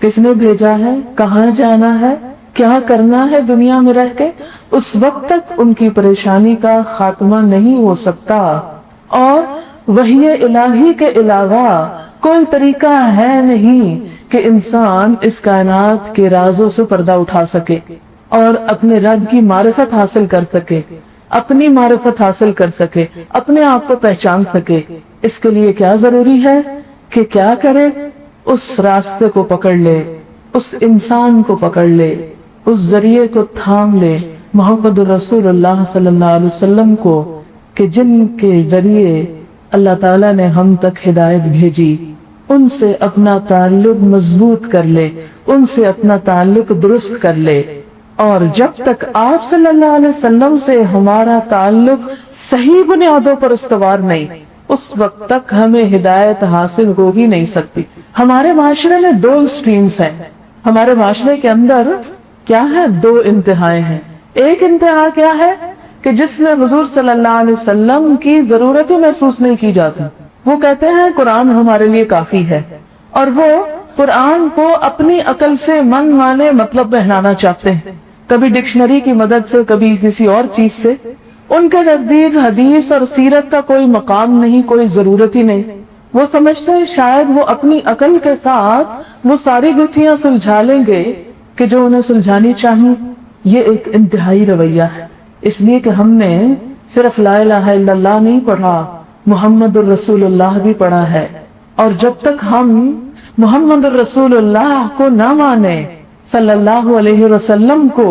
کس نے بھیجا ہے، کہاں جانا ہے، کیا کرنا ہے دنیا میں رہ کے، اس وقت تک ان کی پریشانی کا خاتمہ نہیں ہو سکتا. اور وحی الہی کے علاوہ کوئی طریقہ ہے نہیں کہ انسان اس کائنات کے رازوں سے پردہ اٹھا سکے اور اپنے رب کی معرفت حاصل کر سکے، اپنی معرفت حاصل کر سکے، اپنے آپ کو پہچان سکے. اس کے لیے کیا ضروری ہے کہ کیا کرے؟ اس راستے کو پکڑ لے، اس انسان کو پکڑ لے، اس ذریعے کو تھام لے، محمد رسول اللہ صلی اللہ علیہ وسلم کو، کہ جن کے ذریعے اللہ تعالیٰ نے ہم تک ہدایت بھیجی. ان سے اپنا تعلق مضبوط کر لے، ان سے اپنا تعلق درست کر لے. اور جب تک آپ صلی اللہ علیہ وسلم سے ہمارا تعلق صحیح بنیادوں پر استوار نہیں، اس وقت تک ہمیں ہدایت حاصل ہو ہی نہیں سکتی. ہمارے معاشرے میں دو اسٹریمز ہیں. ہمارے معاشرے کے اندر کیا ہے؟ دو انتہائیں ہیں. ایک انتہا کیا ہے کہ جس میں حضور صلی اللہ علیہ وسلم کی ضرورت ہی محسوس نہیں کی جاتی. وہ کہتے ہیں قرآن ہمارے لیے کافی ہے، اور وہ قرآن کو اپنی عقل سے من مانے مطلب پہنانا چاہتے ہیں، کبھی ڈکشنری کی مدد سے، کبھی کسی اور چیز سے. ان کے نزدیک حدیث اور سیرت کا کوئی مقام نہیں، کوئی ضرورت ہی نہیں. وہ سمجھتے ہیں شاید وہ اپنی عقل کے ساتھ وہ ساری گتھیاں سلجھا لیں گے کہ جو انہیں سلجھانی چاہیے. یہ ایک انتہائی رویہ ہے. اس لیے کہ ہم نے صرف لا الہ الا اللہ نہیں پڑھا، محمد الرسول اللہ بھی پڑھا ہے. اور جب تک ہم محمد الرسول اللہ کو نہ مانے، صلی اللہ علیہ وسلم کو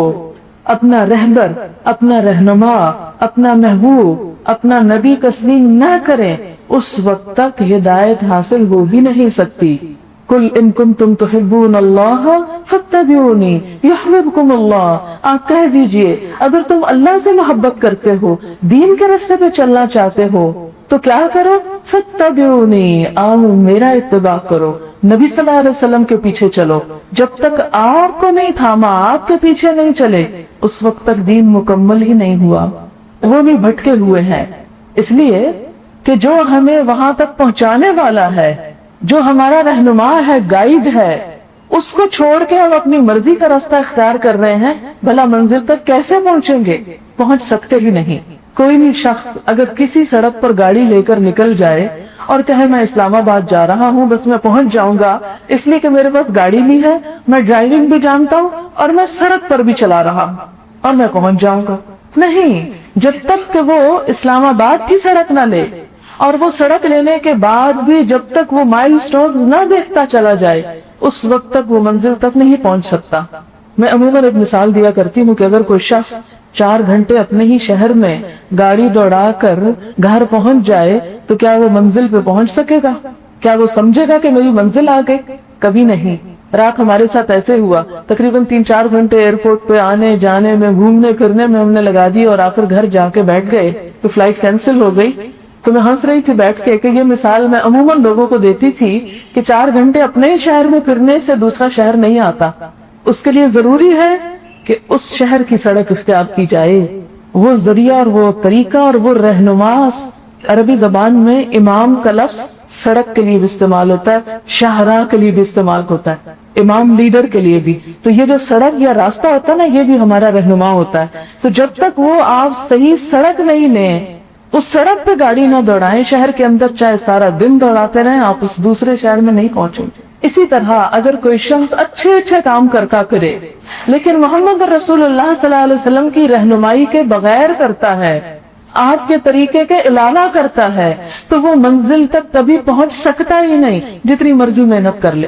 اپنا رہبر، اپنا رہنما، اپنا محبوب، اپنا نبی تسلیم نہ کریں، اس وقت تک ہدایت حاصل ہو بھی نہیں سکتی. قل ان کنتم تحبون اللہ فاتبعونی یحببکم اللہ. آپ کہہ دیجئے اگر تم اللہ سے محبت کرتے ہو، دین کے راستے پہ چلنا چاہتے ہو تو کیا کرو؟ فاتبعونی، آؤ میرا اتباع کرو، نبی صلی اللہ علیہ وسلم کے پیچھے چلو. جب تک آپ کو نہیں تھاما، آپ کے پیچھے نہیں چلے، اس وقت تک دین مکمل ہی نہیں ہوا. وہ بھی بھٹکے ہوئے ہیں. اس لیے کہ جو ہمیں وہاں تک پہنچانے والا ہے، جو ہمارا رہنما ہے، گائیڈ ہے، اس کو چھوڑ کے ہم اپنی مرضی کا راستہ اختیار کر رہے ہیں. بھلا منزل تک کیسے پہنچیں گے؟ پہنچ سکتے ہی نہیں. کوئی بھی شخص اگر کسی سڑک پر گاڑی لے کر نکل جائے اور کہے میں اسلام آباد جا رہا ہوں، بس میں پہنچ جاؤں گا اس لیے کہ میرے پاس گاڑی بھی ہے، میں ڈرائیونگ بھی جانتا ہوں اور میں سڑک پر بھی چلا رہا ہوں اور میں پہنچ جاؤں گا، نہیں. جب تک کہ وہ اسلام آباد کی سڑک نہ لے، اور وہ سڑک لینے کے بعد بھی جب تک وہ مائل سٹونز نہ دیکھتا چلا جائے، اس وقت تک وہ منزل تک نہیں پہنچ سکتا. میں عموماً ایک مثال دیا کرتی ہوں کہ اگر کوئی شخص 4 گھنٹے اپنے ہی شہر میں گاڑی دوڑا کر گھر پہنچ جائے تو کیا وہ منزل پہ پہنچ سکے گا؟ کیا وہ سمجھے گا کہ میری منزل آ گئی؟ کبھی نہیں. رات ہمارے ساتھ ایسے ہوا، تقریباً 3-4 گھنٹے ایئرپورٹ پہ آنے جانے میں، گھومنے پھرنے میں ہم نے لگا دی، اور آخر گھر جا کے بیٹھ گئے تو فلائٹ کینسل ہو گئی. تو میں ہنس رہی تھی بیٹھ کے کہ یہ مثال میں عموماً لوگوں کو دیتی تھی کہ 4 گھنٹے اپنے شہر میں پھرنے سے دوسرا شہر نہیں آتا. اس کے لیے ضروری ہے کہ اس شہر کی سڑک اختیار کی جائے. وہ ذریعہ اور وہ طریقہ اور وہ رہنما. عربی زبان میں امام کا لفظ سڑک کے لیے بھی استعمال ہوتا ہے، شاہراہ کے لیے بھی استعمال ہوتا ہے، امام لیڈر کے لیے بھی. تو یہ جو سڑک یا راستہ ہوتا ہے نا، یہ بھی ہمارا رہنما ہوتا ہے. تو جب تک وہ آپ صحیح سڑک نہیں لیں، اس سڑک پہ گاڑی نہ دوڑائیں، شہر کے اندر چاہے سارا دن دوڑاتے رہیں، آپ اس دوسرے شہر میں نہیں پہنچیں. اسی طرح اگر کوئی شخص اچھے کام کرے لیکن محمد رسول اللہ صلی اللہ علیہ وسلم کی رہنمائی کے بغیر کرتا ہے، آپ کے طریقے کے علاوہ کرتا ہے، تو وہ منزل تک کبھی پہنچ سکتا ہی نہیں، جتنی مرضی محنت کر لے.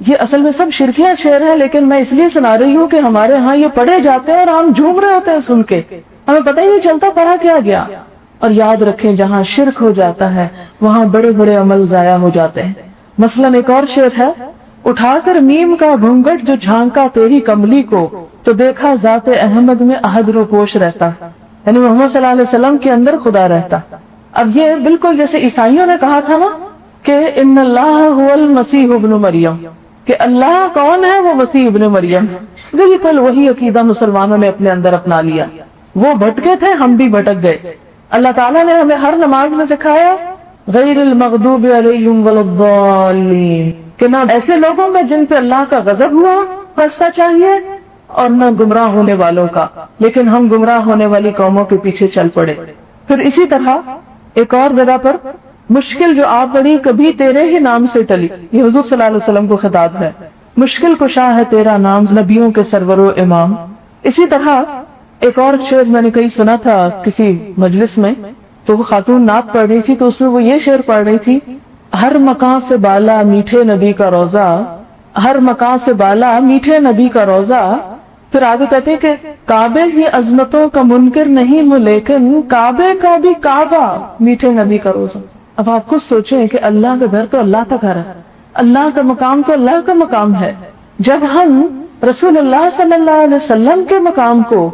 یہ اصل میں سب شرکیہ شعر ہے، لیکن میں اس لیے سنا رہی ہوں کہ ہمارے ہاں یہ پڑھے جاتے ہیں اور ہم جھوم رہے ہوتے ہیں سن کے، ہمیں پتہ ہی نہیں چلتا پڑھا کیا گیا۔ اور یاد رکھیں جہاں شرک ہو جاتا ہے وہاں بڑے بڑے عمل ضائع ہو جاتے ہیں۔ مثلا ایک اور شعر ہے، اٹھا کر میم کا گھونگھٹ جو جھانکا تیری کملی کو، تو دیکھا ذات احمد میں احد رو پوش رہتا، یعنی محمد صلی اللہ علیہ وسلم کے اندر خدا رہتا۔ اب یہ بالکل جیسے عیسائیوں نے کہا تھا نا کہ ان اللہ هو المسیح ابن مریم، کہ اللہ کون ہے؟ وہ مسیح ابن مریم۔ بالکل وہی عقیدہ مسلمانوں نے اپنے اندر اپنا لیا، وہ بھٹکے تھے، ہم بھی بھٹک گئے۔ اللہ تعالیٰ نے ہمیں ہر نماز میں سکھایا غیر المغضوب علیہم ولا الضالین، کہ نہ ایسے لوگوں میں جن پہ اللہ کا غضب ہوا بستا چاہیے، اور نہ گمراہ ہونے والوں کا، لیکن ہم گمراہ ہونے والی قوموں کے پیچھے چل پڑے۔ پھر اسی طرح ایک اور جگہ پر مشکل جو آپ بڑی کبھی تیرے ہی نام سے ٹلی، یہ حضور صلی اللہ علیہ وسلم کو خطاب ہے، مشکل کشا ہے تیرا نام نبیوں کے سرور و امام۔ اسی طرح ایک اور شعر میں نے کہیں سنا تھا کسی مجلس میں، تو وہ خاتون نعت پڑھ رہی تھی، تو اس میں وہ یہ شعر پڑھ رہی تھی، ہر مکان سے بالا میٹھے نبی کا روزہ، ہر مکان سے بالا میٹھے نبی کا روزہ۔ پھر آگے کہتے ہیں کہ کعبے کی عظمتوں کا منکر نہیں ہوں، لیکن کعبے کا بھی کعبہ میٹھے نبی کا روزہ۔ اب آپ خود سوچیں کہ اللہ کا گھر تو اللہ کا گھر ہے، اللہ کا مقام تو اللہ کا مقام ہے۔ جب ہم رسول اللہ صلی اللہ علیہ وسلم کے مقام کو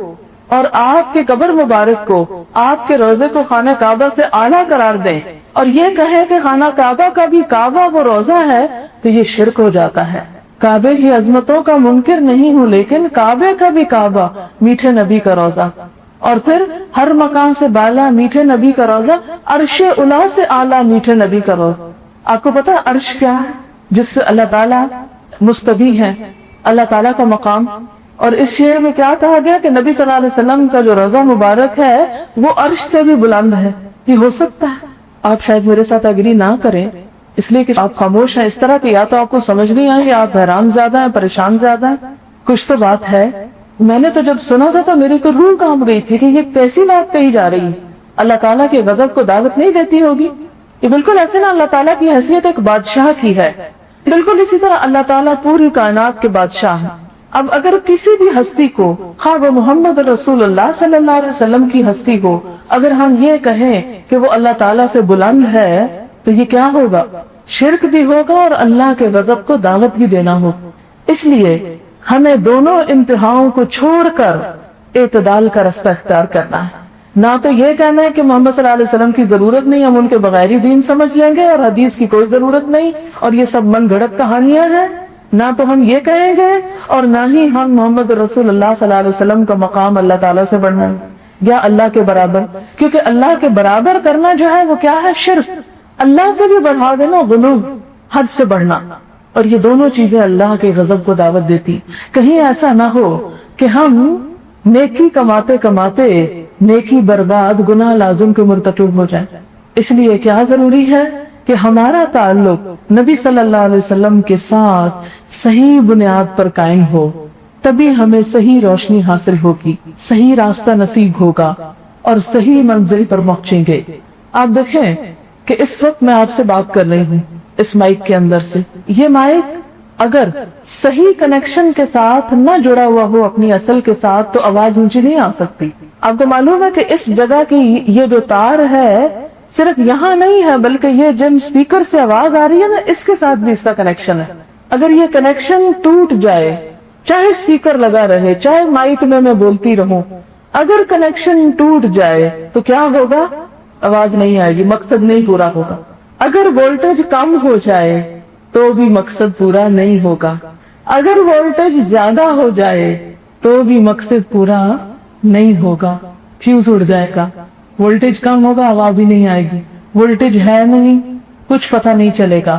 اور آپ کے قبر مبارک کو، آپ کے روزے کو خانہ کعبہ سے اعلیٰ قرار دیں اور یہ کہیں کہ خانہ کعبہ کا بھی کعبہ وہ روزہ ہے، تو یہ شرک ہو جاتا ہے۔ کعبے کی عظمتوں کا منکر نہیں ہوں، لیکن کعبے کا بھی کعبہ میٹھے نبی کا روزہ۔ اور پھر ہر مکان سے بالا میٹھے نبی کا روزہ، عرش اعلیٰ سے اعلیٰ میٹھے نبی کا روزہ۔ آپ کو پتا عرش کیا ہے؟ جس سے اللہ تعالیٰ مستوی ہے، اللہ تعالیٰ کا مقام۔ اور اس شعر میں کیا کہا گیا کہ نبی صلی اللہ علیہ وسلم کا جو روزہ مبارک ہے وہ عرش سے بھی بلند ہے۔ یہ ہو سکتا ہے؟ آپ شاید میرے ساتھ اگری نہ کریں، اس لیے کہ آپ خاموش ہیں اس طرح کہ یا تو آپ کو سمجھ نہیں آئی یا آپ حیران زیادہ ہیں، پریشان زیادہ ہیں۔ کچھ تو بات ہے۔ میں نے تو جب سنا تھا تو میری تو روح کانپ گئی تھی کہ یہ کیسی بات کہی جا رہی ہے، اللہ تعالیٰ کے غضب کو دعوت نہیں دیتی ہوگی۔ یہ بالکل ایسے نا اللہ تعالیٰ کی حیثیت ایک بادشاہ کی ہے، بالکل اسی طرح اللہ تعالیٰ پوری کائنات کے بادشاہ ہیں۔ اب اگر کسی بھی ہستی کو، خواہ وہ محمد رسول اللہ صلی اللہ علیہ وسلم کی ہستی ہو، اگر ہم یہ کہیں کہ وہ اللہ تعالیٰ سے بلند ہے تو یہ کیا ہوگا؟ شرک بھی ہوگا اور اللہ کے غضب کو دعوت بھی دینا ہوگا۔ اس لیے ہمیں دونوں انتہاؤں کو چھوڑ کر اعتدال کا رستہ اختیار کرنا ہے۔ نہ تو یہ کہنا ہے کہ محمد صلی اللہ علیہ وسلم کی ضرورت نہیں، ہم ان کے بغیر ہی دین سمجھ لیں گے اور حدیث کی کوئی ضرورت نہیں اور یہ سب من گھڑت کہانیاں ہیں، نہ تو ہم یہ کہیں گے اور نہ ہی ہم محمد رسول اللہ صلی اللہ علیہ وسلم کا مقام اللہ تعالیٰ سے بڑھنا ہے یا اللہ کے برابر، کیونکہ اللہ کے برابر کرنا جو ہے وہ کیا ہے؟ شرک۔ اللہ سے بھی بڑھا دینا غلو، حد سے بڑھنا، اور یہ دونوں چیزیں اللہ کے غضب کو دعوت دیتی۔ کہیں ایسا نہ ہو کہ ہم نیکی کماتے کماتے نیکی برباد، گناہ لازم کے مرتکب ہو جائیں۔ اس لیے کیا ضروری ہے کہ ہمارا تعلق نبی صلی اللہ علیہ وسلم کے ساتھ صحیح بنیاد پر قائم ہو، تبھی ہمیں صحیح روشنی حاصل ہوگی، صحیح راستہ نصیب ہوگا اور صحیح منزل پر پہنچیں گے۔ آپ دیکھیں کہ اس وقت میں آپ سے بات کر رہی ہوں اس مائک کے اندر سے، یہ مائک اگر صحیح کنیکشن کے ساتھ نہ جڑا ہوا ہو اپنی اصل کے ساتھ تو آواز اونچی نہیں آ سکتی۔ آپ کو معلوم ہے کہ اس جگہ کی یہ جو تار ہے صرف یہاں نہیں ہے، بلکہ یہ جن سپیکر سے آواز آ رہی ہے نا، اس کے ساتھ بھی اس کا کنیکشن ہے۔ اگر یہ کنیکشن ٹوٹ جائے، چاہے سپیکر لگا رہے، چاہے مائک میں بولتی رہوں، اگر کنیکشن ٹوٹ جائے تو کیا ہوگا؟ آواز نہیں آئے گی، مقصد نہیں پورا ہوگا۔ اگر وولٹیج کم ہو جائے تو بھی مقصد پورا نہیں ہوگا، اگر وولٹیج زیادہ ہو جائے تو بھی مقصد پورا نہیں ہوگا، فیوز اڑ جائے گا۔ وولٹیج کم ہوگا، آواز بھی نہیں آئے گی، وولٹیج ہے نہیں، کچھ پتہ نہیں چلے گا۔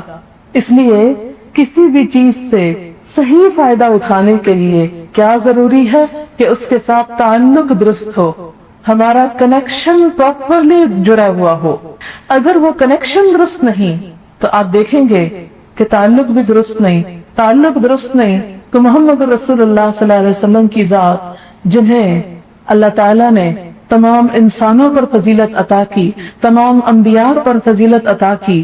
اس لیے کسی بھی چیز سے صحیح فائدہ اٹھانے کے لیے کیا ضروری ہے کہ اس کے ساتھ تعلق درست ہو، ہمارا کنیکشن پراپرلی جڑا ہوا ہو۔ اگر وہ کنیکشن درست نہیں تو آپ دیکھیں گے کہ تعلق بھی درست نہیں، تعلق درست نہیں تو محمد رسول اللہ صلی اللہ علیہ وسلم کی ذات، جنہیں اللہ تعالیٰ نے تمام انسانوں پر فضیلت عطا کی، تمام انبیاء پر فضیلت عطا کی،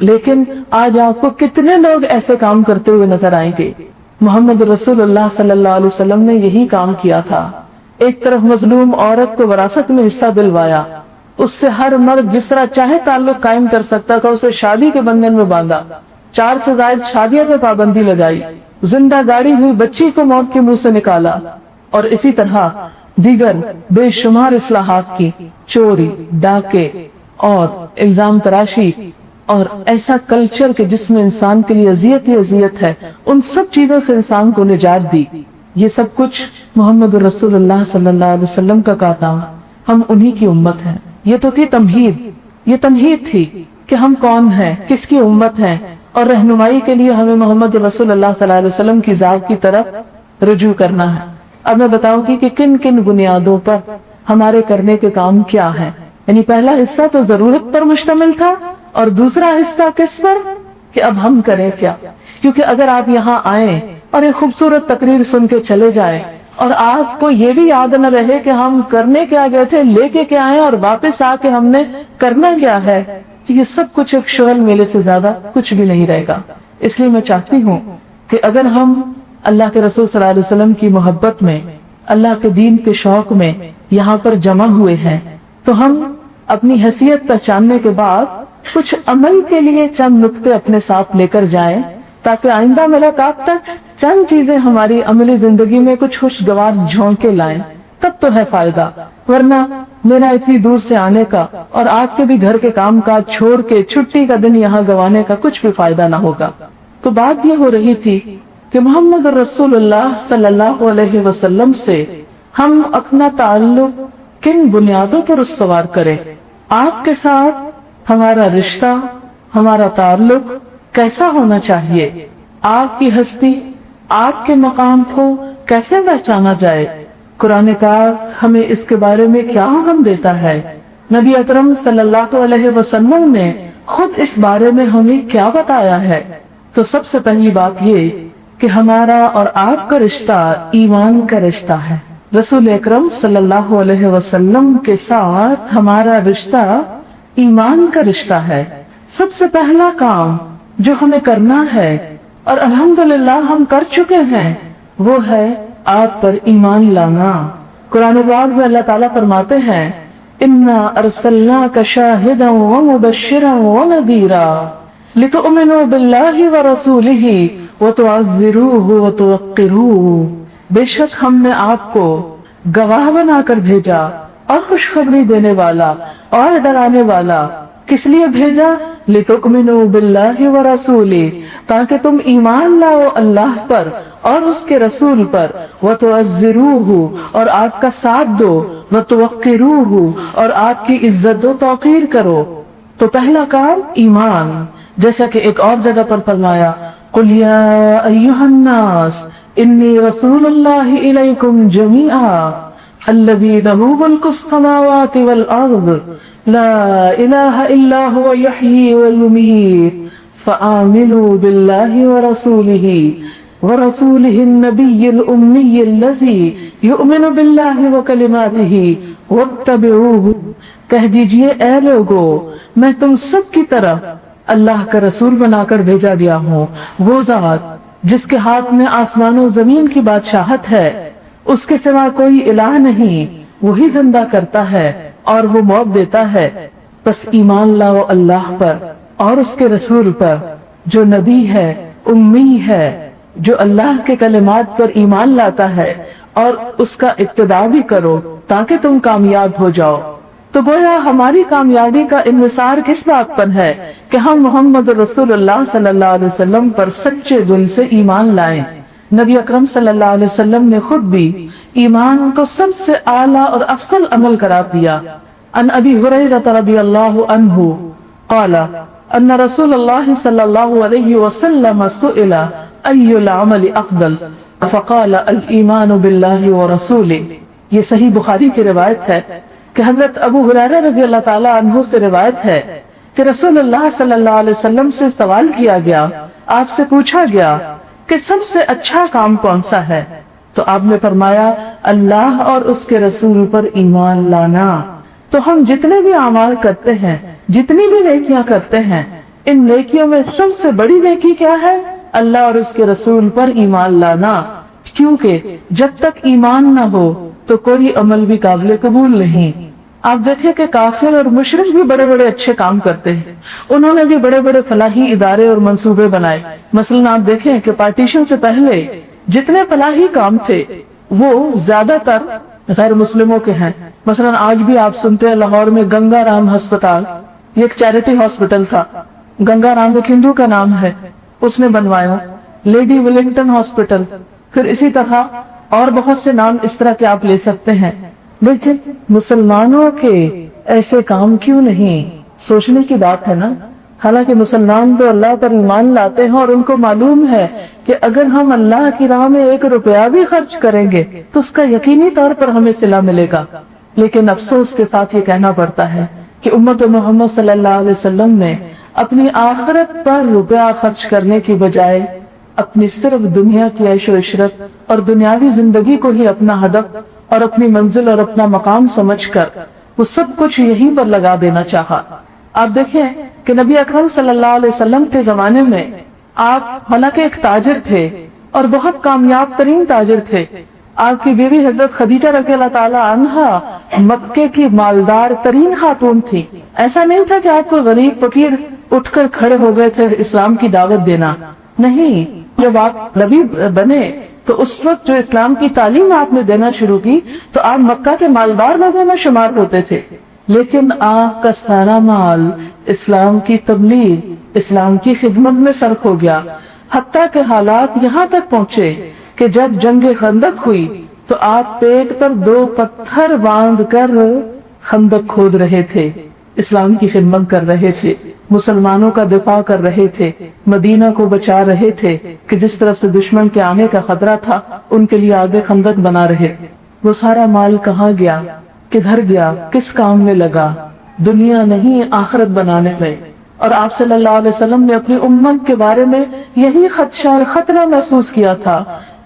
لیکن آج آپ کو کتنے لوگ ایسے کام کرتے ہوئے نظر آئیں گے؟ محمد رسول اللہ صلی اللہ علیہ وسلم نے یہی کام کیا تھا. ایک طرف مظلوم عورت کو وراثت میں حصہ دلوایا، اس سے ہر مرد جس طرح چاہے تعلق قائم کر سکتا تھا اسے شادی کے بندھن میں باندھا، 4 سے زائد شادیوں پہ پابندی لگائی، زندہ گاڑی ہوئی بچی کو موت کے منہ سے نکالا، اور اسی طرح دیگر بے شمار اصلاحات کی، چوری، ڈاکے اور الزام تراشی اور ایسا کلچر کہ جس میں انسان کے لیے اذیت ہی اذیت ہے، ان سب چیزوں سے انسان کو نجات دی. یہ سب کچھ محمد رسول اللہ صلی اللہ علیہ وسلم کا کام. ہم انہی کی امت ہیں. یہ تو تھی تمہید، یہ تمہید تھی کہ ہم کون ہیں، کس کی امت ہیں، اور رہنمائی کے لیے ہمیں محمد رسول اللہ صلی اللہ علیہ وسلم کی ذات کی طرف رجوع کرنا ہے. اب میں بتاؤں گی کہ کن کن بنیادوں پر ہمارے کرنے کے کام کیا ہیں. یعنی پہلا حصہ تو ضرورت پر مشتمل تھا، اور دوسرا حصہ کس پر کہ اب ہم کریں کیا. کیونکہ اگر آپ یہاں آئیں اور ایک خوبصورت تقریر سن کے چلے جائیں اور آپ کو یہ بھی یاد نہ رہے کہ ہم کرنے کیا گئے تھے، لے کے کیا آئے اور واپس آ کے ہم نے کرنا کیا ہے، تو یہ سب کچھ ایک شغل میلے سے زیادہ کچھ بھی نہیں رہے گا. اس لیے میں چاہتی ہوں کہ اگر ہم اللہ کے رسول صلی اللہ علیہ وسلم کی محبت میں، اللہ کے دین کے شوق میں یہاں پر جمع ہوئے ہیں، تو ہم اپنی حیثیت پہچاننے کے بعد کچھ عمل کے لیے چند نقطے اپنے ساتھ لے کر جائیں، تاکہ آئندہ ملاقات تک چند چیزیں ہماری عملی زندگی میں کچھ خوشگوار جھونکے لائیں. تب تو ہے فائدہ، ورنہ میرا اتنی دور سے آنے کا اور آپ کے بھی گھر کے کام کاج چھوڑ کے چھٹی کا دن یہاں گوانے کا کچھ بھی فائدہ نہ ہوگا. تو بات یہ ہو رہی تھی کہ محمد رسول اللہ صلی اللہ علیہ وسلم سے ہم اپنا تعلق کن بنیادوں پر استوار کریں. آپ کے ساتھ ہمارا رشتہ، ہمارا تعلق کیسا ہونا چاہیے؟ آپ کی ہستی، آپ کے مقام کو کیسے پہچانا جائے؟ قرآن پاک ہمیں اس کے بارے میں کیا حکم دیتا ہے؟ نبی اکرم صلی اللہ علیہ وسلم نے خود اس بارے میں ہمیں کیا بتایا ہے؟ تو سب سے پہلی بات یہ کہ ہمارا اور آپ کا رشتہ ایمان کا رشتہ ہے. رسول اکرم صلی اللہ علیہ وسلم کے ساتھ ہمارا رشتہ ایمان کا رشتہ ہے. سب سے پہلا کام جو ہمیں کرنا ہے اور الحمدللہ ہم کر چکے ہیں وہ ہے آپ پر ایمان لانا. قرآن پاک میں اللہ تعالیٰ فرماتے ہیں اِنَّا أَرْسَلْنَاكَ شَاهِدًا وَمُبَشِّرًا وَنَذِيرًا لِتُؤْمِنُوا بِاللَّهِ وَرَسُولِهِ وَتُعَزِّرُوهُ وَتُوَقِّرُوهُ. بے شک ہم نے آپ کو گواہ بنا کر بھیجا اور خوشخبری دینے والا اور ڈرانے والا. کس لیے بھیجا؟ لِتُؤْمِنُوا بِاللَّهِ وَرَسُولِهِ، تاکہ تم ایمان لاؤ اللہ پر اور اس کے رسول پر. وَتُعَزِّرُوهُ، اور آپ کا ساتھ دو. وَتُوَقِّرُوهُ، اور آپ کی عزت و توقیر کرو. تو پہلا کام ایمان، جیسا کہ ایک اور جگہ پر فرمایا قُلْ يَا أَيُّهَا النَّاسُ إِنِّي رَسُولُ اللَّهِ إِلَيْكُمْ جَمِيعًا الَّذِي لَهُ مُلْكُ السَّمَاوَاتِ وَالْأَرْضِ لَا إِلَهَ إِلَّا هُوَ يُحْيِي وَيُمِيتُ فَآمِنُوا بِاللَّهِ وَرَسُولِهِ النَّبِيِّ الْأُمِّيِّ الَّذِي يُؤْمِنُ بِاللَّهِ وَكَلِمَاتِهِ وَاتَّبِعُوهُ. کہہ دیجئے اے لوگو، میں تم سب کی طرح اللہ کا رسول بنا کر بھیجا گیا ہوں. وہ ذات جس کے ہاتھ میں آسمان و زمین کی بادشاہت ہے، اس کے سوا کوئی الہ نہیں، وہی زندہ کرتا ہے اور وہ موت دیتا ہے. بس ایمان لاؤ اللہ پر اور اس کے رسول پر جو نبی ہے، امی ہے، جو اللہ کے کلمات پر ایمان لاتا ہے، اور اس کا اقتداء بھی کرو تاکہ تم کامیاب ہو جاؤ. تو گویا ہماری کامیابی کا انحصار کس بات پر ہے کہ ہم محمد رسول اللہ صلی اللہ علیہ وسلم پر سچے دل سے ایمان لائیں. نبی اکرم صلی اللہ علیہ وسلم نے خود بھی ایمان کو سب سے اعلیٰ اور افضل عمل قرار دیا. عن ابی ہریرہ رضی اللہ عنہ قال ان رسول اللہ صلی اللہ علیہ وسلم سئل ای العمل افضل فقال الایمان باللہ ورسولہ. یہ صحیح بخاری کی روایت ہے کہ حضرت ابو ہریرہ رضی اللہ تعالیٰ عنہ سے روایت ہے کہ رسول اللہ صلی اللہ علیہ وسلم سے سوال کیا گیا، آپ سے پوچھا گیا کہ سب سے اچھا کام کون سا ہے؟ تو آپ نے فرمایا اللہ اور اس کے رسول پر ایمان لانا. تو ہم جتنے بھی اعمال کرتے ہیں، جتنی بھی نیکیاں کرتے ہیں، ان نیکیوں میں سب سے بڑی نیکی کیا ہے؟ اللہ اور اس کے رسول پر ایمان لانا، کیونکہ جب تک ایمان نہ ہو تو کوئی عمل بھی قابل قبول نہیں۔ آپ دیکھیں کہ کافر اور مشرک بھی بڑے بڑے اچھے کام کرتے ہیں، انہوں نے بھی بڑے بڑے فلاحی ادارے اور منصوبے بنائے۔ مثلا آپ دیکھیں کہ پارٹیشن سے پہلے جتنے فلاحی کام تھے وہ زیادہ تر غیر مسلموں کے ہیں۔ مثلا آج بھی آپ سنتے ہیں لاہور میں گنگا رام ہسپتال، یہ ایک چیریٹی ہاسپٹل تھا، گنگا رام ایک ہندو کا نام ہے، اس نے بنوایا۔ لیڈی ولنگٹن ہاسپٹل، پھر اسی طرح اور بہت سے نام اس طرح کے آپ لے سکتے ہیں۔ لیکن مسلمانوں کے ایسے کام کیوں نہیں؟ سوچنے کی بات ہے نا۔ حالانکہ مسلمان تو اللہ پر ایمان لاتے ہیں اور ان کو معلوم ہے کہ اگر ہم اللہ کی راہ میں 1 روپیہ بھی خرچ کریں گے تو اس کا یقینی طور پر ہمیں صلہ ملے گا۔ لیکن افسوس کے ساتھ یہ کہنا پڑتا ہے کہ امت محمد صلی اللہ علیہ وسلم نے اپنی آخرت پر روپیہ خرچ کرنے کی بجائے اپنی صرف دنیا کی عیش و عشرت اور دنیاوی زندگی کو ہی اپنا ہدف اور اپنی منزل اور اپنا مقام سمجھ کر وہ سب کچھ یہیں پر لگا دینا چاہا۔ آپ دیکھیں کہ نبی اکرم صلی اللہ علیہ وسلم کے زمانے میں آپ حالانکہ ایک تاجر تھے اور بہت کامیاب ترین تاجر تھے۔ آپ کی بیوی حضرت خدیجہ رضی اللہ تعالی عنہا مکے کی مالدار ترین خاتون تھی۔ ایسا نہیں تھا کہ آپ کو غریب فقیر اٹھ کر کھڑے ہو گئے تھے اسلام کی دعوت دینا، نہیں۔ جب آپ نبی بنے تو اس وقت جو اسلام کی تعلیم آپ نے دینا شروع کی تو آپ مکہ کے مالدار لوگوں میں شمار ہوتے تھے، لیکن آپ کا سارا مال اسلام کی تبلیغ، اسلام کی خدمت میں صرف ہو گیا۔ حتیٰ کہ حالات یہاں تک پہنچے کہ جب جنگ خندق ہوئی تو آپ پیٹ پر 2 پتھر باندھ کر خندق کھود رہے تھے، اسلام کی خدمت کر رہے تھے، مسلمانوں کا دفاع کر رہے تھے، مدینہ کو بچا رہے تھے کہ جس طرف سے دشمن کے آنے کا خطرہ تھا ان کے لیے آگے خندق بنا رہے۔ وہ سارا مال کہاں گیا، کدھر گیا، کس کام میں لگا؟ دنیا نہیں، آخرت بنانے میں۔ اور آپ صلی اللہ علیہ وسلم نے اپنی امت کے بارے میں یہی خدشہ اور خطرہ محسوس کیا تھا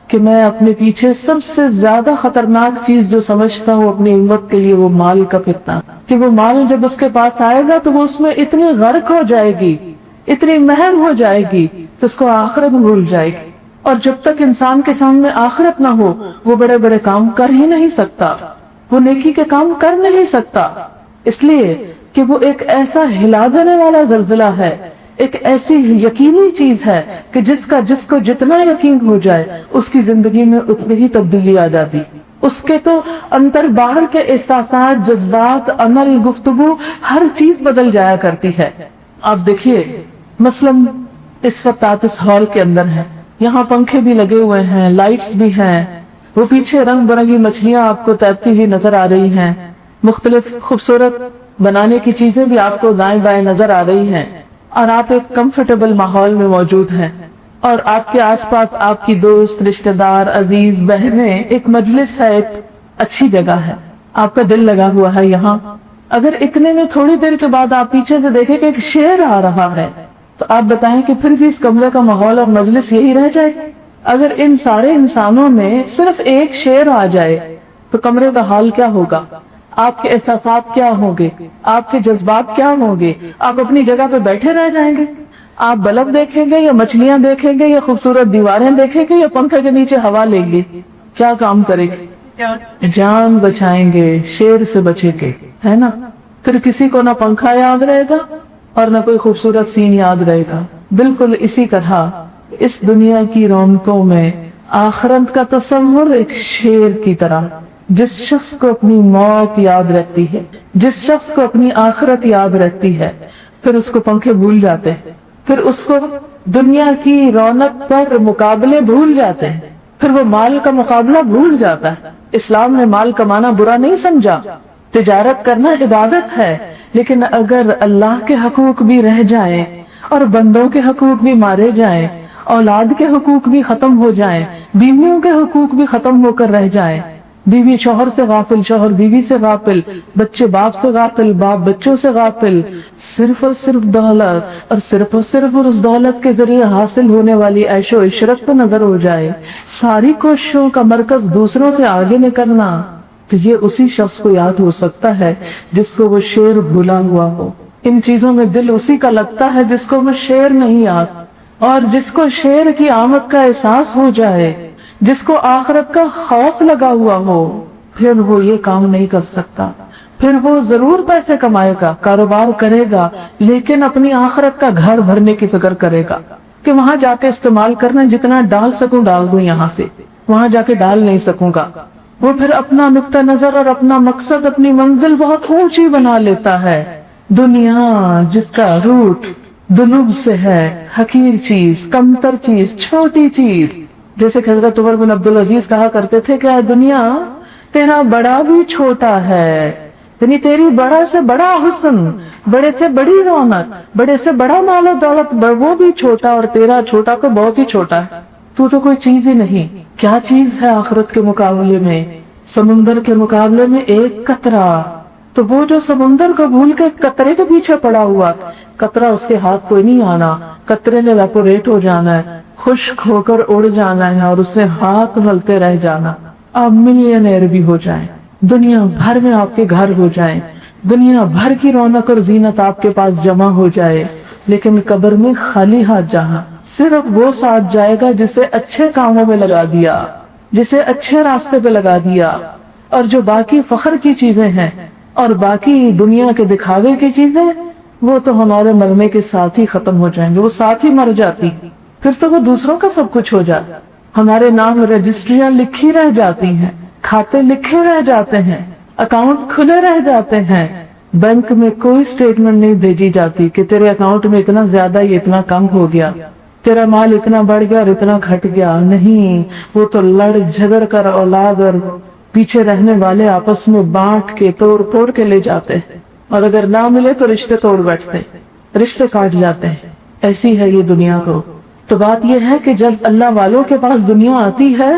کہ میں اپنے پیچھے سب سے زیادہ خطرناک چیز جو سمجھتا ہوں اپنی امت کے لیے وہ مال کا فتنہ، کہ وہ مال جب اس کے پاس آئے گا تو وہ اس میں اتنی غرق ہو جائے گی، اتنی مہر ہو جائے گی کہ اس کو آخرت بھول جائے گی۔ اور جب تک انسان کے سامنے آخرت نہ ہو وہ بڑے بڑے کام کر ہی نہیں سکتا، وہ نیکی کے کام کر نہیں سکتا، اس لیے کہ وہ ایک ایسا ہلا دینے والا زلزلہ ہے، ایک ایسی یقینی چیز ہے کہ جس کو جتنا یقین ہو جائے اس کی زندگی میں اتنی ہی تبدیلی آ جاتی، اس کے تو اندر باہر کے احساسات، جذبات، عمل، گفتگو، ہر چیز بدل جایا کرتی ہے۔ آپ دیکھیے مثلا اس وقت آپ اس ہال کے اندر ہیں، یہاں پنکھے بھی لگے ہوئے ہیں، لائٹس بھی ہیں، وہ پیچھے رنگ برنگی مچھلیاں آپ کو تیرتی ہوئی نظر آ رہی ہیں، مختلف خوبصورت بنانے کی چیزیں بھی آپ کو دائیں بائیں نظر آ رہی ہیں، اور آپ ایک کمفرٹیبل ماحول میں موجود ہیں، اور آپ کے آس پاس آپ کی دوست، رشتہ دار، عزیز، بہنیں، ایک مجلس ہے، ایک اچھی جگہ ہے، آپ کا دل لگا ہوا ہے یہاں۔ اگر اتنے میں تھوڑی دیر کے بعد آپ پیچھے سے دیکھیں کہ ایک شیر آ رہا ہے تو آپ بتائیں کہ پھر بھی اس کمرے کا ماحول اور مجلس یہی رہ جائے؟ اگر ان سارے انسانوں میں صرف ایک شیر آ جائے تو کمرے کا حال کیا ہوگا؟ آپ کے احساسات کیا ہوں گے؟ آپ کے جذبات کیا ہوں گے؟ آپ اپنی جگہ پہ بیٹھے رہ جائیں گے؟ آپ بلب دیکھیں گے یا مچھلیاں دیکھیں گے یا خوبصورت دیواریں دیکھیں گے یا پنکھے کے نیچے ہوا لیں گے؟ کیا کام کریں گے؟ جان بچائیں گے، شیر سے بچے کے، ہے نا؟ پھر کسی کو نہ پنکھا یاد رہے گا اور نہ کوئی خوبصورت سین یاد رہے گا۔ بالکل اسی طرح اس دنیا کی رونقوں میں آخرت کا تصور ایک شیر کی طرح، جس شخص کو اپنی موت یاد رہتی ہے، جس شخص کو اپنی آخرت یاد رہتی ہے، پھر اس کو پنکھے بھول جاتے ہیں، پھر اس کو دنیا کی رونق پر مقابلے بھول جاتے ہیں، پھر وہ مال کا مقابلہ بھول جاتا ہے۔ اسلام نے مال کمانا برا نہیں سمجھا، تجارت کرنا عبادت ہے، لیکن اگر اللہ کے حقوق بھی رہ جائیں اور بندوں کے حقوق بھی مارے جائیں، اولاد کے حقوق بھی ختم ہو جائیں، بیویوں کے حقوق بھی ختم ہو کر رہ جائیں، بیوی شوہر سے غافل، شوہر بیوی سے غافل، بچے باپ سے غافل، باپ بچوں سے غافل، صرف اور صرف دولت اور صرف اس دولت کے ذریعے حاصل ہونے والی عیش و عشرت پہ نظر ہو جائے، ساری کوششوں کا مرکز دوسروں سے آگے نکلنا، تو یہ اسی شخص کو یاد ہو سکتا ہے جس کو وہ شیر بھولا ہوا ہو۔ ان چیزوں میں دل اسی کا لگتا ہے جس کو میں شیر نہیں اور جس کو شیر کی آمد کا احساس ہو جائے، جس کو آخرت کا خوف لگا ہوا ہو، پھر وہ یہ کام نہیں کر سکتا۔ پھر وہ ضرور پیسے کمائے گا، کاروبار کرے گا، لیکن اپنی آخرت کا گھر بھرنے کی فکر کرے گا کہ وہاں جا کے استعمال کرنا، جتنا ڈال سکوں ڈال دوں، یہاں سے وہاں جا کے ڈال نہیں سکوں گا۔ وہ پھر اپنا نقطہ نظر اور اپنا مقصد، اپنی منزل بہت اونچی بنا لیتا ہے۔ دنیا جس کا روٹ دنوب سے ہے، حقیر چیز، کمتر چیز، چھوٹی چیز، جیسے کہ حضرت عمر بن عبدالعزیز کہا کرتے تھے کہ اے دنیا تیرا بڑا بھی چھوٹا ہے، یعنی تیری بڑا سے بڑا حسن، بڑے سے بڑی رونق، بڑے سے بڑا مال و دولت، وہ بھی چھوٹا، اور تیرا چھوٹا کو بہت ہی چھوٹا ہے، تو کوئی چیز ہی نہیں۔ کیا چیز ہے آخرت کے مقابلے میں؟ سمندر کے مقابلے میں ایک قطرہ۔ تو وہ جو سمندر کو بھول کے قطرے کے پیچھے پڑا ہوا، قطرہ اس کے ہاتھ کوئی نہیں آنا، قطرے نے ایواپوریٹ ہو جانا ہے، خشک ہو کر اڑ جانا ہے، اور اسے ہاتھ ہلتے رہ جانا۔ آپ ملینئر بھی ہو جائیں، دنیا بھر میں آپ کے گھر ہو جائیں، دنیا بھر کی رونق اور زینت آپ کے پاس جمع ہو جائے، لیکن قبر میں خالی ہاتھ جہاں صرف وہ ساتھ جائے گا جسے اچھے کاموں میں لگا دیا، جسے اچھے راستے پہ لگا دیا، اور جو باقی فخر کی چیزیں ہیں اور باقی دنیا کے دکھاوے کی چیزیں، وہ تو ہمارے مرنے کے ساتھ ہی ختم ہو جائیں گے، وہ ساتھ ہی مر جاتی، پھر تو وہ دوسروں کا سب کچھ ہو جاتا، ہمارے نام رجسٹریاں لکھی رہ جاتی ہیں، کھاتے لکھے رہ جاتے ہیں، اکاؤنٹ کھلے رہ جاتے ہیں، بینک میں کوئی سٹیٹمنٹ نہیں بھیجی جاتی کہ تیرے اکاؤنٹ میں اتنا زیادہ یہ اتنا کم ہو گیا، تیرا مال اتنا بڑھ گیا اور اتنا گھٹ گیا، نہیں، وہ تو لڑ جھگڑ کر اولاد اور پیچھے رہنے والے آپس میں بانٹ کے توڑ پھوڑ کے لے جاتے ہیں، اور اگر نہ ملے تو رشتے توڑ بیٹھتے، رشتے کاٹ جاتے ہیں۔ ایسی ہے یہ دنیا کو۔ تو بات یہ ہے کہ جب اللہ والوں کے پاس دنیا آتی ہے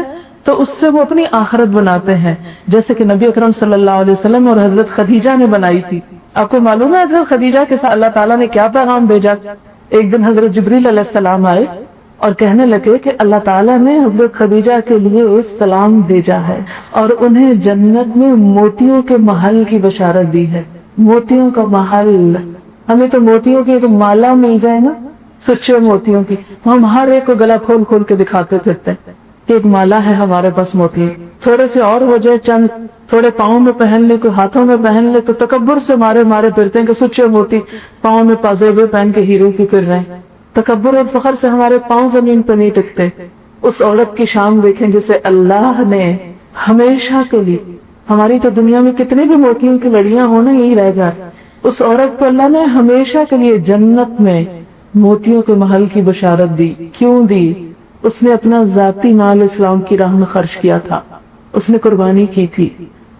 تو اس سے وہ اپنی آخرت بناتے ہیں، جیسے کہ نبی اکرم صلی اللہ علیہ وسلم اور حضرت خدیجہ نے بنائی تھی۔ آپ کو معلوم ہے حضرت خدیجہ کے ساتھ اللہ تعالیٰ نے کیا پیغام بھیجا؟ ایک دن حضرت جبریل علیہ السلام آئے اور کہنے لگے کہ اللہ تعالیٰ نے حضرت خدیجہ کے لیے سلام بھیجا ہے اور انہیں جنت میں موتیوں کے محل کی بشارت دی ہے۔ موتیوں کا محل، ہمیں تو موتیوں کی ایک مالا مل جائے نا، سچے موتیوں کی، ہم ہر ایک کو گلا کھول کھول کے دکھاتے پھرتے کہ ایک مالا ہے ہمارے پاس موتی، تھوڑے سے اور ہو جائے، چند تھوڑے پاؤں میں پہن لے، کوئی ہاتھوں میں پہن لے، تو تکبر سے مارے مارے پھرتے ہیں کہ سچے موتی پاؤں میں پازیبے پہن کے ہیرو کی پھر رہے ہیں۔ تکبر اور فخر سے ہمارے پاؤں زمین پہ نہیں ٹکتے۔ اس عورت کی شان دیکھیں جسے اللہ نے ہمیشہ کے لیے، ہماری تو دنیا میں کتنے بھی موتیوں کی لڑیاں ہونا یہی رہ جائے، اس عورت کو اللہ نے ہمیشہ کے لیے جنت میں موتیوں کے محل کی بشارت دی۔ کیوں دی؟ اس نے اپنا ذاتی مال اسلام کی راہ میں خرچ کیا تھا، اس نے قربانی کی تھی۔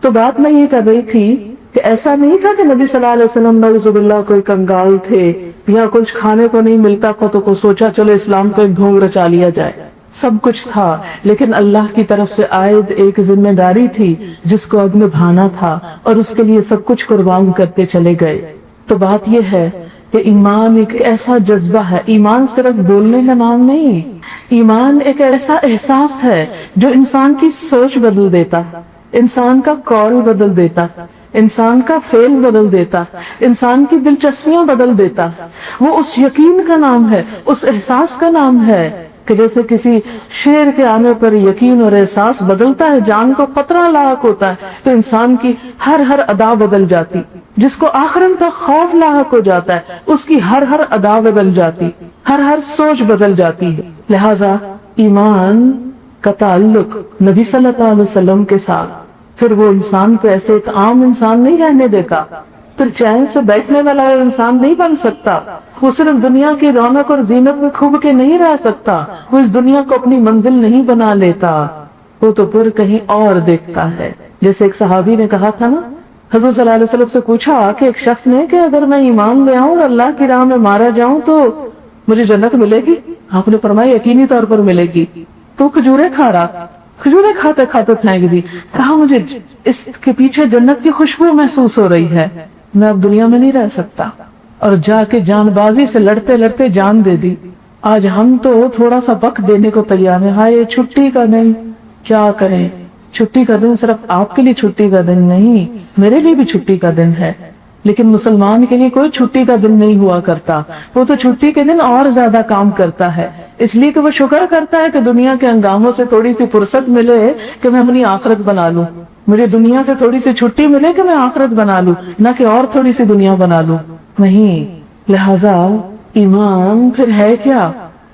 تو بات میں یہ کر رہی تھی کہ ایسا نہیں تھا کہ نبی صلی اللہ علیہ وسلم نعوذ باللہ کوئی کنگال تھے یا کچھ کھانے کو نہیں ملتا تو سوچا چلو اسلام کو ایک ڈھونگ رچا لیا جائے، سب کچھ تھا، لیکن اللہ کی طرف سے عائد ایک ذمہ داری تھی جس کو اب نبھانا تھا، اور اس کے لیے سب کچھ قربان کرتے چلے گئے۔ تو بات یہ ہے کہ ایمان ایک ایسا جذبہ ہے، ایمان صرف بولنے کا نام نہیں، ایمان ایک ایسا احساس ہے جو انسان کی سوچ بدل دیتا، انسان کا قول بدل دیتا، انسان کا فعل بدل دیتا، انسان کی دلچسپیاں بدل دیتا۔ وہ اس یقین کا نام ہے، اس احساس کا نام ہے کہ جیسے کسی شیر کے آنے پر یقین اور احساس بدلتا ہے، جان کو خطرہ لاحق ہوتا ہے، تو انسان کی ہر ادا بدل جاتی، جس کو آخرت کا خوف لاحق ہو جاتا ہے اس کی ہر ادا بدل جاتی، ہر سوچ بدل جاتی ہے۔ لہذا ایمان کا تعلق نبی صلی اللہ علیہ وسلم کے ساتھ، پھر وہ انسان تو ایسے ایک عام انسان نہیں رہنے دیتا، پھر چین سے بیٹھنے والا انسان نہیں بن سکتا، وہ صرف دنیا کی رونق اور زینت میں کھوب کے نہیں رہ سکتا، وہ اس دنیا کو اپنی منزل نہیں بنا لیتا، وہ تو پھر کہیں اور دیکھتا ہے۔ جیسے ایک صحابی نے کہا تھا نا، حضور صلی اللہ علیہ وسلم سے پوچھا کہ ایک شخص نے کہ اگر میں ایمان لے آؤں اور اللہ کی راہ میں مارا جاؤں تو مجھے جنت ملے گی؟ آپ نے فرمایا یقینی طور پر ملے گی۔ تو کھجورے کھا رہا، کھجورے کھاتے کھاتے پھینک دی، کہا مجھے اس کے پیچھے جنت کی خوشبو محسوس ہو رہی ہے، میں اب دنیا میں نہیں رہ سکتا، اور جا کے جان بازی سے لڑتے لڑتے جان دے دی۔ آج ہم تو تھوڑا سا وقت دینے کو تیار ہیں، ہائے چھٹی کا دن، کیا کریں؟ چھٹی کا دن صرف آپ کے لیے چھٹی کا دن نہیں، میرے لیے بھی چھٹی کا دن ہے۔ لیکن مسلمان کے لیے کوئی چھٹی کا دن نہیں ہوا کرتا، وہ تو چھٹی کے دن اور زیادہ کام کرتا ہے، اس لیے کہ وہ شکر کرتا ہے کہ دنیا کے ہنگاموں سے تھوڑی سی فرصت ملے کہ میں اپنی آخرت بنا لوں، مجھے دنیا سے تھوڑی سی چھٹی ملے کہ میں آخرت بنا لوں، نہ کہ اور تھوڑی سی دنیا بنا لوں، نہیں۔ لہذا ایمان پھر ہے کیا؟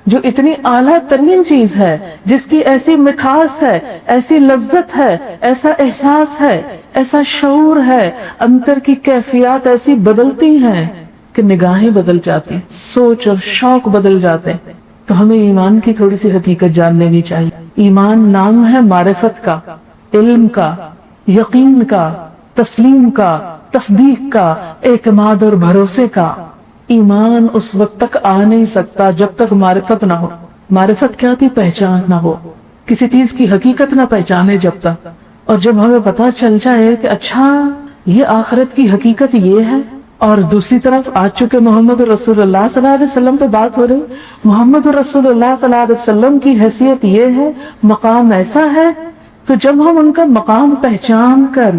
جو اتنی اعلیٰ ترین چیز ہے، جس کی ایسی مٹھاس ہے، ایسی لذت ہے، ایسا احساس ہے، ایسا شعور ہے، اندر کی کیفیات ایسی بدلتی ہیں کہ نگاہیں بدل جاتی، سوچ اور شوق بدل جاتے ہیں۔ تو ہمیں ایمان کی تھوڑی سی حقیقت جان لینی چاہیے۔ ایمان نام ہے معرفت کا، علم کا، یقین کا، تسلیم کا، تصدیق کا، اعتماد اور بھروسے کا۔ ایمان اس وقت تک آ نہیں سکتا جب تک معرفت نہ ہو۔ معرفت کیا تھی؟ پہچان نہ ہو، کسی چیز کی حقیقت نہ پہچانے جب تک۔ اور جب ہمیں پتا چل جائے کہ اچھا یہ آخرت کی حقیقت یہ ہے، اور دوسری طرف آج چکے محمد رسول اللہ صلی اللہ علیہ وسلم پہ بات ہو رہی، محمد رسول اللہ صلی اللہ علیہ وسلم کی حیثیت یہ ہے، مقام ایسا ہے، تو جب ہم ان کا مقام پہچان کر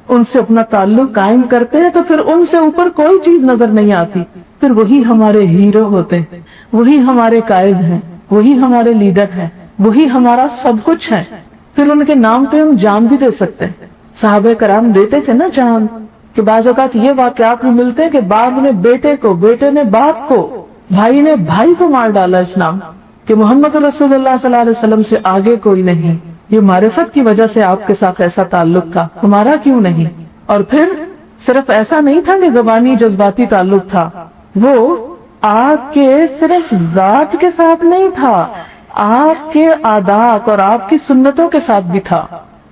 ان سے اپنا تعلق قائم کرتے ہیں تو پھر ان سے اوپر کوئی چیز نظر نہیں آتی، پھر وہی ہمارے ہیرو ہوتے ہیں، وہی ہمارے قائد ہیں، وہی ہمارے لیڈر ہیں، وہی ہمارا سب کچھ ہے۔ پھر ان کے نام پہ ہم جان بھی دے سکتے ہیں۔ صحابہ کرام دیتے تھے نا جان، کہ بعض اوقات یہ واقعات میں ملتے ہیں کہ باپ نے بیٹے کو، بیٹے نے باپ کو، بھائی نے بھائی کو مار ڈالا اسلام، کہ محمد رسول اللہ صلی اللہ علیہ وسلم سے آگے کوئی نہیں۔ یہ معرفت کی وجہ سے آپ کے ساتھ ایسا تعلق تھا، ہمارا کیوں نہیں؟ اور پھر صرف ایسا نہیں تھا کہ زبانی جذباتی تعلق تھا، وہ آپ کے صرف ذات کے ساتھ نہیں تھا، آپ کے عادات اور آپ کی سنتوں کے ساتھ بھی تھا۔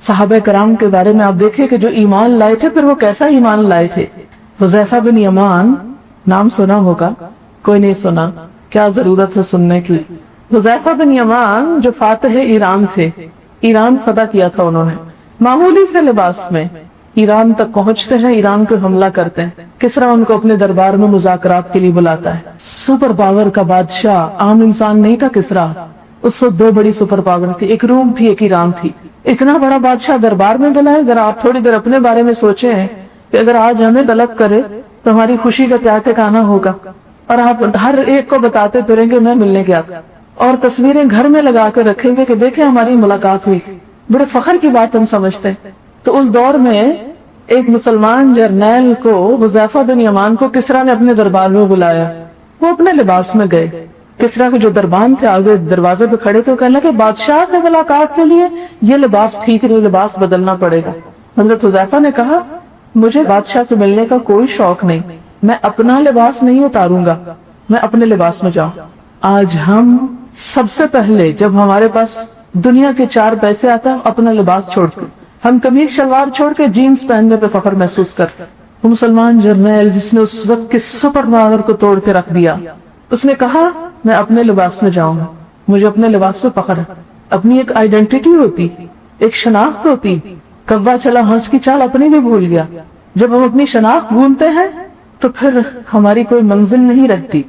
صحابہ کرام کے بارے میں آپ دیکھیں کہ جو ایمان لائے تھے، پھر وہ کیسا ایمان لائے تھے۔ حذیفہ بن یمان نام سنا ہوگا، کوئی نہیں سنا، کیا ضرورت ہے سننے کی۔ حذیفہ بن یمان جو فاتح ایران تھے، ایران فتح کیا تھا انہوں نے، معمولی سے لباس میں ایران تک پہنچتے ہیں، ایران پہ حملہ کرتے ہیں۔ کسرا ان کو اپنے دربار میں مذاکرات کے لیے بلاتا ہے۔ سپر پاور کا بادشاہ، عام انسان نہیں تھا کسرا، اس وقت دو بڑی سپر پاور تھی، ایک روم تھی، ایک ایران تھی۔ اتنا بڑا بادشاہ دربار میں بلائے، ذرا آپ تھوڑی دیر اپنے بارے میں سوچیں کہ اگر آج ہمیں طلب کرے تو ہماری خوشی کا کیا ٹھکانا ہوگا، اور آپ ہر ایک کو بتاتے پھریں گے میں ملنے گیا تھا، اور تصویریں گھر میں لگا کر رکھیں گے کہ دیکھیں ہماری ملاقات ہوئی، بڑے فخر کی بات ہم سمجھتے ہیں۔ تو اس دور میں ایک مسلمان جرنیل کو، حذیفہ بن یمان کو، کسرا نے اپنے دربار میں بلایا۔ وہ اپنے لباس میں گئے، کسرا کے جو دربان تھے آگے دروازے پہ کھڑے تھے، کہنے لگے بادشاہ سے ملاقات کے لیے یہ لباس ٹھیک نہیں، لباس بدلنا پڑے گا۔ حضرت حذیفہ نے کہا مجھے بادشاہ سے ملنے کا کوئی شوق نہیں، میں اپنا لباس نہیں اتاروں گا، میں اپنے لباس میں جاؤں۔ آج ہم سب سے پہلے جب ہمارے پاس دنیا کے 4 پیسے آتے ہیں، اپنا لباس چھوڑ کے، ہم قمیض شلوار چھوڑ کے جینز پہننے پہ فخر محسوس کرتے۔ وہ مسلمان جرنیل جس نے اس وقت کے سپر پاور کو توڑ کے رکھ دیا، اس نے کہا میں اپنے لباس میں جاؤں گا، مجھے اپنے لباس پہ فخر ہے۔ اپنی ایک آئیڈینٹی ہوتی، ایک شناخت ہوتی۔ کوا چلا ہنس کی چال اپنی بھی بھول گیا۔ جب ہم اپنی شناخت بھولتے ہیں تو پھر ہماری کوئی منزل نہیں رہتی۔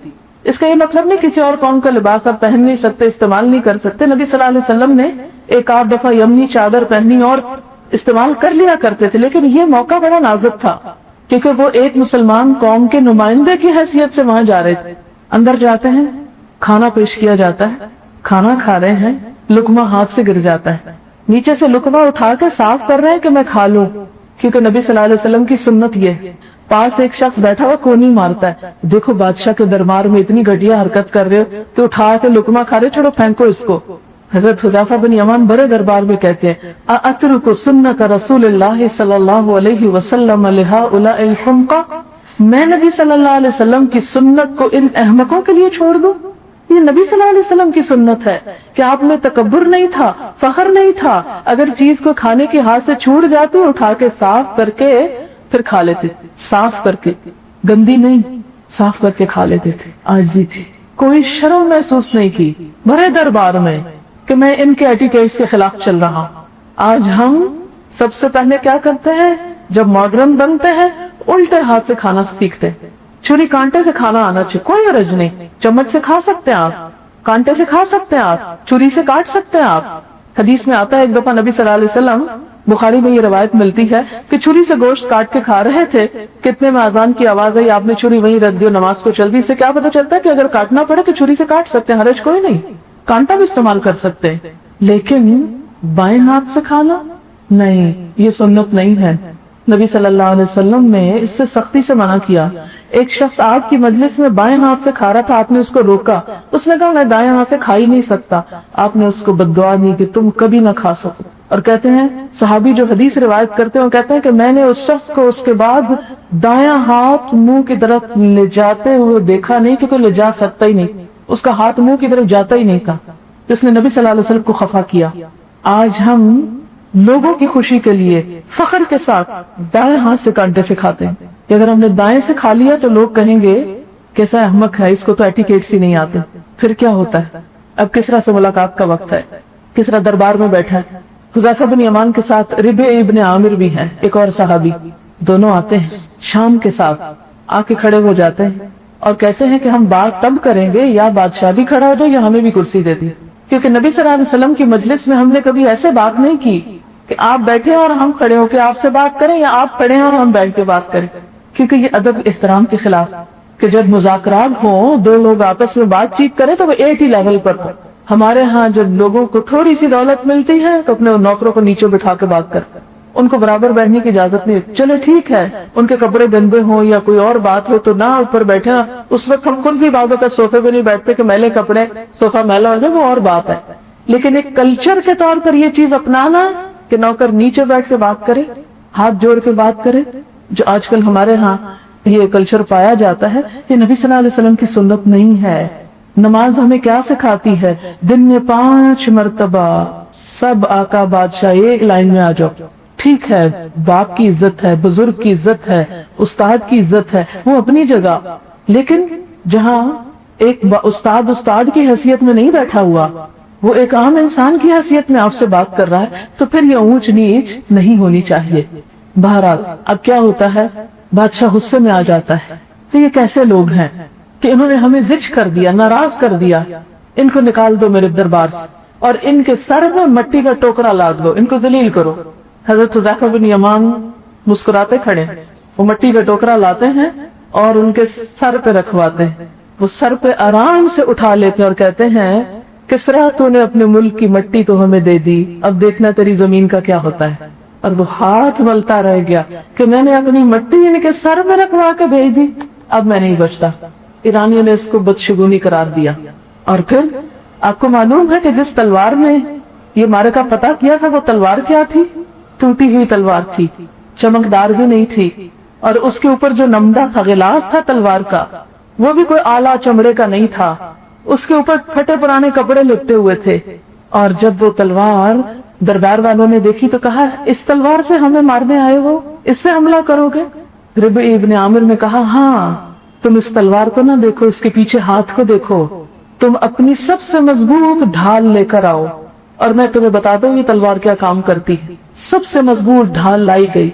اس کا یہ مطلب نہیں کسی اور قوم کا لباس آپ پہن نہیں سکتے، استعمال نہیں کر سکتے۔ نبی صلی اللہ علیہ وسلم نے ایک آدھ دفعہ یمنی چادر پہنی اور استعمال کر لیا کرتے تھے، لیکن یہ موقع بڑا نازک تھا کیونکہ وہ ایک مسلمان قوم کے نمائندے کی حیثیت سے وہاں جا رہے تھے۔ اندر جاتے ہیں، کھانا پیش کیا جاتا ہے، کھانا کھا رہے ہیں، لقمہ ہاتھ سے گر جاتا ہے، نیچے سے لقمہ اٹھا کے صاف کر رہے ہیں کہ میں کھا لوں، کیونکہ نبی صلی اللہ علیہ وسلم کی سنت یہ۔ پاس ایک شخص بیٹھا ہوا کونی مارتا ہے، دیکھو بادشاہ کے دربار میں اتنی گھٹیا حرکت کر رہے ہو کہ اٹھا کے لقمہ کھا رہے، چھوڑو پھینکو اس کو۔ حضرت حذیفہ بن یمان بڑے دربار میں کہتے ہیں اَأَتْرُكُ سُنَّةَ رسول اللہ صلی اللہ علیہ وسلم لِهَؤُلَاءِ الْحُمْقَى، میں نبی صلی اللہ علیہ وسلم کی سنت کو ان احمقوں کے لیے چھوڑ دوں؟ یہ نبی صلی اللہ علیہ وسلم کی سنت ہے کہ آپ میں تکبر نہیں تھا، فخر نہیں تھا، اگر چیز کو کھانے کے ہاتھ سے چھوٹ جاتی اٹھا کے صاف کر کے پھر کھا لیتے، صاف کر کے، گندی نہیں، صاف کر کے کھا لیتے تھے۔ عاجزی تھی، کوئی شرم محسوس نہیں کی بڑے دربار میں کہ میں ان کے ایٹیکیٹس کے خلاف چل رہا ہوں۔ آج ہم سب سے پہلے کیا کرتے ہیں؟ جب ماڈرن بنتے ہیں الٹے ہاتھ سے کھانا سیکھتے ہیں۔ چھری کانٹے سے کھانا آنا چاہیے، کوئی حرج نہیں، چمچ سے کھا سکتے ہیں آپ، کانٹے سے کھا سکتے ہیں آپ، چھری سے کاٹ سکتے ہیں آپ۔ حدیث میں آتا ہے ایک دفعہ نبی صلی اللہ علیہ وسلم بخاری میں یہ روایت ملتی ہے کہ چھری سے گوشت کاٹ کے کھا رہے تھے، کتنے میں اذان کی آواز آئی، آپ نے چھری وہیں رکھ دی اور نماز کو چل دی۔ اس سے کیا پتہ چلتا ہے کہ اگر کاٹنا پڑے کہ چھری سے کاٹ سکتے ہیں، حرج کوئی نہیں، کانٹا بھی استعمال کر سکتے ہیں، لیکن بائیں ہاتھ سے کھانا نہیں، یہ سنت نہیں ہے۔ نبی صلی اللہ علیہ وسلم نے اس سے سختی سے منع کیا۔ ایک شخص آپ کی مجلس میں بائیں ہاتھ سے کھا رہا تھا، آپ نے اس کو روکا، اس نے کہا میں دائیں ہاتھ سے کھا ہی نہیں سکتا، آپ نے اس کو بد دعا دی کہ تم کبھی نہ کھا سکو۔ اور کہتے ہیں صحابی جو حدیث روایت کرتے ہیں، کہتے ہیں کہ میں نے اس شخص کو اس کے بعد دایاں ہاتھ منہ کی طرف لے جاتے ہوئے دیکھا نہیں، کہ کوئی لے جا سکتا ہی نہیں، اس کا ہاتھ منہ کی طرف جاتا ہی نہیں تھا، جس نے نبی صلی اللہ علیہ وسلم کو خفا کیا۔ آج ہم لوگوں کی خوشی کے لیے فخر کے ساتھ دائیں ہاتھ سے کانٹے سے کھاتے ہیں، کہ اگر ہم نے دائیں سے کھا لیا تو لوگ کہیں گے کیسا احمق ہے، اس کو تو ایٹیکیٹس ہی نہیں آتے۔ پھر کیا ہوتا ہے؟ اب کسرا سے ملاقات کا وقت ہے، کسرا دربار میں بیٹھا ہے، حذیفہ بن یمان کے ساتھ ربیع ابن عامر بھی ہے، ایک اور صحابی، دونوں آتے ہیں شام کے ساتھ، آ کے کھڑے ہو جاتے ہیں اور کہتے ہیں کہ ہم بات تب کریں گے یا بادشاہ بھی کھڑا ہو جائے یا ہمیں بھی کرسی دے دی، کیونکہ نبی صلی اللہ علیہ وسلم کی مجلس میں ہم نے کبھی ایسے بات نہیں کی کہ آپ بیٹھے اور ہم کھڑے ہو کے آپ سے بات کریں یا آپ کھڑے ہیں اور ہم بیٹھ کے بات کریں، کیونکہ یہ ادب احترام کے خلاف، کہ جب مذاکرات ہوں، دو لوگ آپس میں بات چیت کریں تو وہ ایک ہی لیول پر ہو۔ ہمارے ہاں جب لوگوں کو تھوڑی سی دولت ملتی ہے تو اپنے نوکروں کو نیچے بٹھا کے بات کرتے، ان کو برابر بیٹھنے کی اجازت نہیں۔ چلے ٹھیک ہے، ان کے کپڑے گندے ہوں یا کوئی اور بات ہو تو نہ اوپر بیٹھے، اس وقت ہم خود بھی بعضوں کا صوفے پہ نہیں بیٹھتے کہ میلے کپڑے صوفہ میلا ہو جائے، وہ اور بات ہے، لیکن ایک کلچر کے طور پر یہ چیز اپنانا کہ نوکر نیچے بیٹھ کے بات کرے، ہاتھ جوڑ کے بات کرے، جو آج کل ہمارے ہاں یہ کلچر پایا جاتا ہے، یہ نبی صلی اللہ علیہ وسلم کی سنت نہیں ہے۔ نماز ہمیں کیا سکھاتی ہے؟ دن میں 5 مرتبہ سب آقا بادشاہ ایک لائن میں آ جاؤ۔ ٹھیک ہے، باپ کی عزت ہے، بزرگ کی عزت ہے، استاد کی عزت ہے، وہ اپنی جگہ، لیکن جہاں ایک استاد کی حیثیت میں نہیں بیٹھا ہوا، وہ ایک عام انسان کی حیثیت میں آپ سے بات کر رہا ہے، تو پھر یہ اونچ نیچ نہیں ہونی چاہیے۔ بہرحال اب کیا ہوتا ہے، بادشاہ غصے میں آ جاتا ہے کہ یہ کیسے لوگ ہیں کہ انہوں نے ہمیں زج کر دیا، ناراض کر دیا، ان کو نکال دو میرے دربار سے اور ان کے سر میں مٹی کا ٹوکرا لاد دو، ان کو ذلیل کرو۔ حضرت حذیفہ بن یمان مسکراتے کھڑے، وہ مٹی کا ٹوکرا لاتے ہیں اور ان کے سر پہ رکھواتے ہیں، وہ سر پہ آرام سے اٹھا لیتے اور کہتے ہیں کسرا تو نے اپنے ملک کی مٹی تو ہمیں دے دی، اب دیکھنا تیری زمین کا کیا ہوتا ہے۔ اور وہ ہاتھ ملتا رہ گیا کہ میں نے اپنی مٹی ان کے سر میں رکھوا کے بھیج دی، اب میں نہیں بچتا۔ ایرانیوں نے اس کو بدشگونی قرار دیا۔ اور پھر آپ کو معلوم ہے کہ جس تلوار نے یہ معرکہ پتہ کیا تھا، وہ تلوار کیا تھی؟ ٹوٹی ہوئی تلوار تھی، چمکدار بھی نہیں تھی، اور اس کے اوپر جو نمدہ تھا، غلاظ تھا تلوار کا، وہ بھی کوئی اعلیٰ چمڑے کا نہیں تھا، اس کے اوپر پھٹے پرانے کپڑے لپٹے ہوئے تھے۔ اور جب وہ تلوار دربار والوں نے دیکھی تو کہا اس تلوار سے ہمیں مارنے آئے ہو، اس سے حملہ کرو گے؟ ربیع ابن عامر نے کہا ہاں، تم اس تلوار کو نہ دیکھو، اس کے پیچھے ہاتھ کو دیکھو، تم اپنی سب سے مضبوط ڈھال لے کر آؤ اور میں تمہیں بتا دوں یہ تلوار کیا کام کرتی ہے۔ سب سے مضبوط ڈھال لائی گئی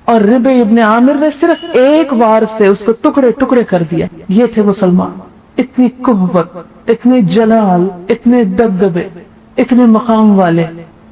اور ربیع ابن عامر نے صرف ایک وار سے اس کو ٹکڑے ٹکڑے کر دیا۔ یہ تھے مسلمان، اتنی قوت، اتنے جلال، اتنے دبدبے، اتنے مقام والے۔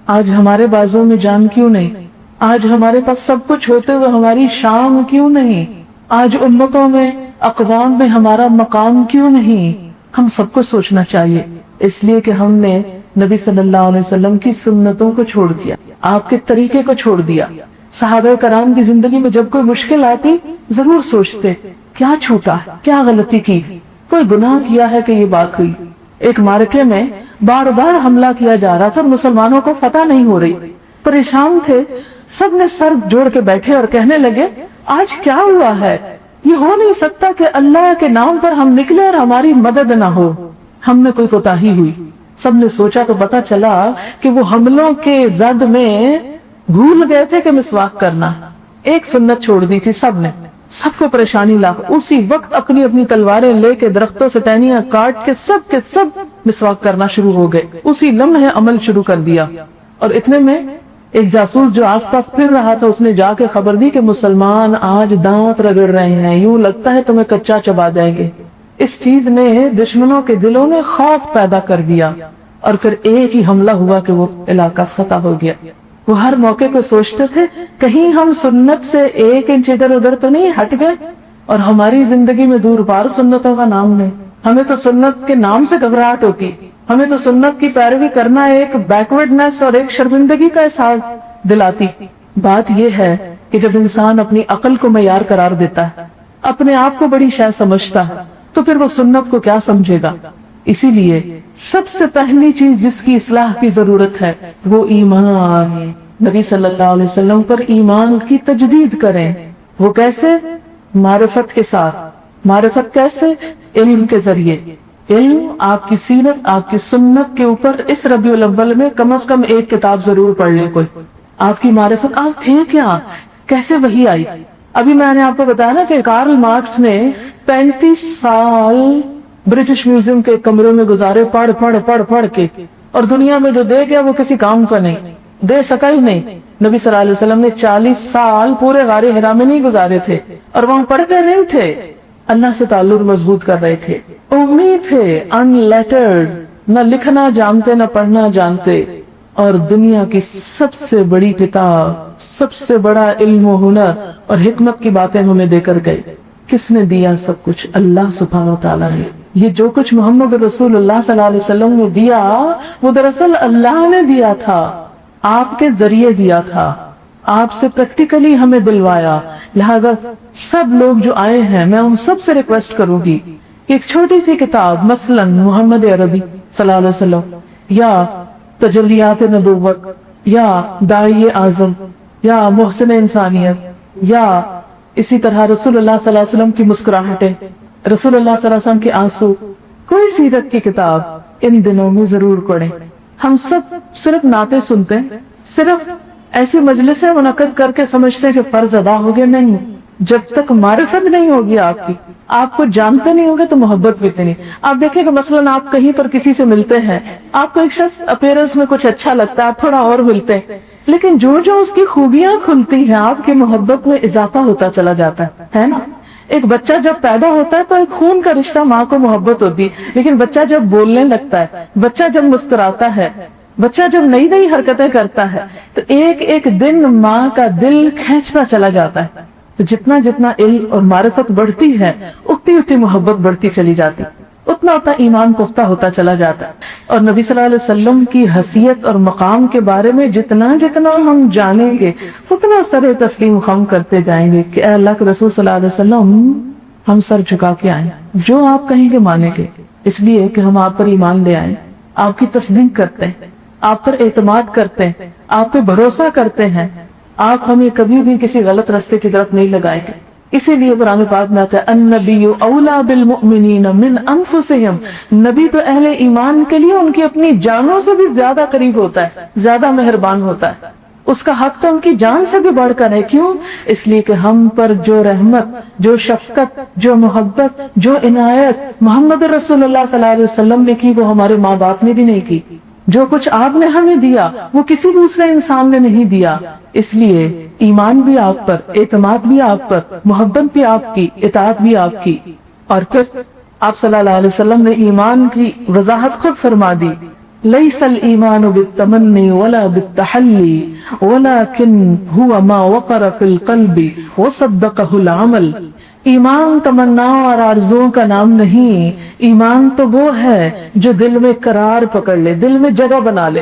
آج ہمارے بازوں میں جان کیوں نہیں؟ آج ہمارے پاس سب کچھ ہوتے ہوئے ہماری شان کیوں نہیں؟ آج امتوں میں، اقوام میں ہمارا مقام کیوں نہیں؟ ہم سب کو سوچنا چاہیے، اس لیے کہ ہم نے نبی صلی اللہ علیہ وسلم کی سنتوں کو چھوڑ دیا، آپ کے طریقے کو چھوڑ دیا۔ صحابہ کرام کی زندگی میں جب کوئی مشکل آتی ضرور سوچتے کیا چھوٹا، کیا غلطی کی، کوئی گناہ کیا ہے کہ یہ بات ہوئی۔ ایک معرکے میں بار بار حملہ کیا جا رہا تھا، مسلمانوں کو فتح نہیں ہو رہی، پریشان تھے، سب نے سر جوڑ کے بیٹھے اور کہنے لگے آج کیا ہوا ہے؟ یہ ہو نہیں سکتا کہ اللہ کے نام پر ہم نکلے اور ہماری مدد نہ ہو، ہم نے کوئی کوتاہی ہوئی۔ سب نے سوچا تو پتا چلا کہ وہ حملوں کے زد میں بھول گئے تھے کہ مسواک کرنا، ایک سنت چھوڑ دی تھی سب نے۔ سب کو پریشانی لاگ، اسی وقت اپنی اپنی تلواریں لے کے درختوں سے ٹہنیاں کاٹ کے سب مسواک کرنا شروع ہو گئے، اسی لمحے عمل شروع کر دیا۔ اور اتنے میں ایک جاسوس جو آس پاس پھر رہا تھا، اس نے جا کے خبر دی کہ مسلمان آج دانت رگڑ رہے ہیں، یوں لگتا ہے تمہیں کچا چبا دیں گے۔ اس چیز نے دشمنوں کے دلوں میں خوف پیدا کر دیا اور پھر ایک ہی حملہ ہوا کہ وہ علاقہ فتح ہو گیا۔ وہ ہر موقع کو سوچتے تھے کہیں ہم سنت سے 1 انچ ادھر ادھر تو نہیں ہٹ گئے، اور ہماری زندگی میں دور بار سنتوں کا نام نہیں. ہمیں تو سنت کے نام سے گھبراہٹ ہوتی، ہمیں تو سنت کی پیروی کرنا ایک بیکورڈنس اور ایک شرمندگی کا احساس دلاتی. بات یہ ہے کہ جب انسان اپنی عقل کو معیار قرار دیتا ہے، اپنے آپ کو بڑی شے سمجھتا ہے، تو پھر وہ سنت کو کیا سمجھے گا. اسی لیے سب سے پہلی چیز جس کی اصلاح کی ضرورت ہے وہ ایمان. نبی صلی اللہ علیہ وسلم پر ایمان کی تجدید کریں. وہ کیسے؟ معرفت کے ساتھ. معرفت کیسے؟ علم کے ذریعے. علم، آپ کی سیرت، آپ کی سنت کے اوپر اس ربیع الاول میں کم از کم 1 کتاب ضرور پڑھ لیں. کوئی آپ کی معرفت، آپ تھے کیا، کیسے وحی آئی. ابھی میں نے آپ کو بتایا نا کہ کارل مارکس نے 35 سال برٹش میوزیم کے کمروں میں گزارے پڑھ کے، اور دنیا میں جو دے گیا وہ کسی کام کا نہیں، دے سکا ہی نہیں. نبی صلی اللہ علیہ وسلم نے 40 سال پورے غار حرا میں نہیں گزارے تھے، اور وہاں پڑھتے نہیں تھے، اللہ سے تعلق مضبوط کر رہے تھے. امید تھے، ان لیٹرڈ، نہ لکھنا جانتے نہ پڑھنا جانتے، اور دنیا کی سب سے بڑی کتاب، سب سے بڑا علم و ہنر اور حکمت کی باتیں ہمیں دے کر گئے. کس نے دیا سب کچھ؟ اللہ سبحانہ و تعالیٰ نے. یہ جو کچھ محمد رسول اللہ صلی اللہ علیہ وسلم نے دیا وہ دراصل اللہ نے دیا تھا، آپ کے ذریعے دیا تھا، آپ سے پریکٹیکلی ہمیں دلوایا. لہذا سب لوگ جو آئے ہیں میں ان سب سے ریکویسٹ کروں گی ایک چھوٹی سی کتاب، مثلا محمد عربی صلی اللہ علیہ وسلم، یا تجلیات نبوت، یا داعی اعظم، یا محسن انسانیت، یا اسی طرح رسول اللہ صلی اللہ علیہ وسلم کی مسکراہٹیں، رسول اللہ صلی اللہ علیہ وسلم کے آنسو، کوئی سیرت کی کتاب ان دنوں میں ضرور پڑھیں. ہم سب صرف نعتیں سنتے ہیں، صرف ایسی مجلسیں منعقد کر کے سمجھتے ہیں کہ فرض ادا ہو گیا. نہیں، جب تک معرفت نہیں ہوگی آپ کی، آپ کو جانتے نہیں ہوگے تو محبت بھی نہیں. آپ دیکھیں کہ مثلا آپ کہیں پر کسی سے ملتے ہیں، آپ کو ایک شخص اپیرنس میں کچھ اچھا لگتا ہے، آپ تھوڑا اور ملتے ہیں، لیکن جو اس کی خوبیاں کھلتی ہیں آپ کی محبت میں اضافہ ہوتا چلا جاتا ہے نا. ایک بچہ جب پیدا ہوتا ہے تو ایک خون کا رشتہ، ماں کو محبت ہوتی ہے، لیکن بچہ جب بولنے لگتا ہے، بچہ جب مسکراتا ہے، بچہ جب نئی نئی حرکتیں کرتا ہے، تو ایک ایک دن ماں کا دل کھینچتا چلا جاتا ہے. جتنا جتنا علم اور معرفت بڑھتی ہے اتنی اتنی محبت بڑھتی چلی جاتی، اتنا اتنا ایمان پختہ ہوتا چلا جاتا ہے. اور نبی صلی اللہ علیہ وسلم کی حیثیت اور مقام کے بارے میں جتنا جتنا ہم جانیں گے اتنا سر تسلیم خم کرتے جائیں گے کہ اے اللہ کے رسول صلی اللہ علیہ وسلم، ہم سر جھکا کے آئیں، جو آپ کہیں گے مانیں گے، اس لیے کہ ہم آپ پر ایمان لے آئیں، آپ کی تصدیق کرتے ہیں، آپ پر اعتماد کرتے ہیں، آپ پہ بھروسہ کرتے ہیں. آپ ہمیں کبھی بھی کسی غلط راستے کی طرف نہیں لگائیں گے. اسی لیے قرآن پاک میں آتا ہے النبی اولا بالمؤمنین من انفسہم، نبی تو اہل ایمان کے لیے ان کی اپنی جانوں سے بھی زیادہ قریب ہوتا ہے، زیادہ مہربان ہوتا ہے. اس کا حق تو ان کی جان سے بھی بڑھ کر ہے. کیوں؟ اس لیے کہ ہم پر جو رحمت، جو شفقت، جو محبت، جو عنایت محمد رسول اللہ صلی اللہ علیہ وسلم نے کی وہ ہمارے ماں باپ نے بھی نہیں کی. جو کچھ آپ نے ہمیں دیا وہ کسی دوسرے انسان نے نہیں دیا. اس لیے ایمان بھی آپ پر، اعتماد بھی آپ پر، محبت بھی آپ کی، اطاعت بھی آپ کی. اور پھر آپ صلی اللہ علیہ وسلم نے ایمان کی وضاحت خود فرما دی. لیس الایمان بالتمنی ولا بالتحلی ولکن هو ما وقر فی القلب وصدقہ العمل. ایمان تمناؤں اور آرزوؤں کا نام نہیں، ایمان تو وہ ہے جو دل میں قرار پکڑ لے، دل میں جگہ بنا لے.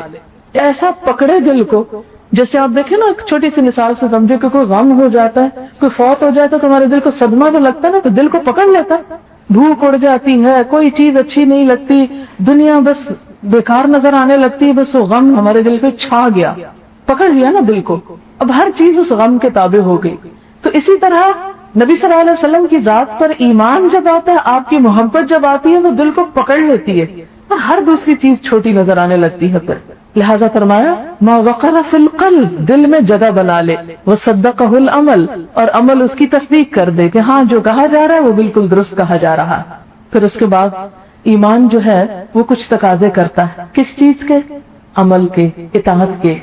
ایسا پکڑے دل کو، جیسے آپ دیکھیں نا، چھوٹی سی مثال سے سمجھے کہ کوئی غم ہو جاتا ہے، کوئی فوت ہو جاتا ہے تو ہمارے دل کو صدمہ بھی لگتا ہے نا، تو دل کو پکڑ لیتا ہے. بھوک اڑ جاتی ہے، کوئی چیز اچھی نہیں لگتی، دنیا بس بیکار نظر آنے لگتی ہے، بس وہ غم ہمارے دل پہ چھا گیا، پکڑ لیا نا دل کو، اب ہر چیز اس غم کے تابع ہو گئی. تو اسی طرح نبی صلی اللہ علیہ وسلم کی ذات پر ایمان جب آتا ہے، آپ کی محبت جب آتی ہے وہ دل کو پکڑ لیتی ہے، ہر دوسری چیز چھوٹی نظر آنے لگتی ہے. پھر لہذا فرمایا ما وقر فی القلب، دل میں جگہ بنا لے، وصدقہ العمل، اور عمل اس کی تصدیق کر دے کہ ہاں جو کہا جا رہا ہے وہ بالکل درست کہا جا رہا ہے. پھر اس کے بعد ایمان جو ہے وہ کچھ تقاضے کرتا ہے. کس چیز کے؟ عمل کے، اطاعت کے.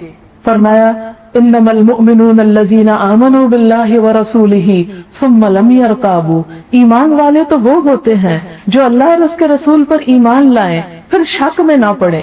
فرمایا انما المؤمنون الذین آمنوا باللہ ورسولہ ثم لم یرتابوا، ایمان والے تو وہ ہوتے ہیں جو اللہ اور اس کے رسول پر ایمان لائیں پھر شک میں نہ پڑے.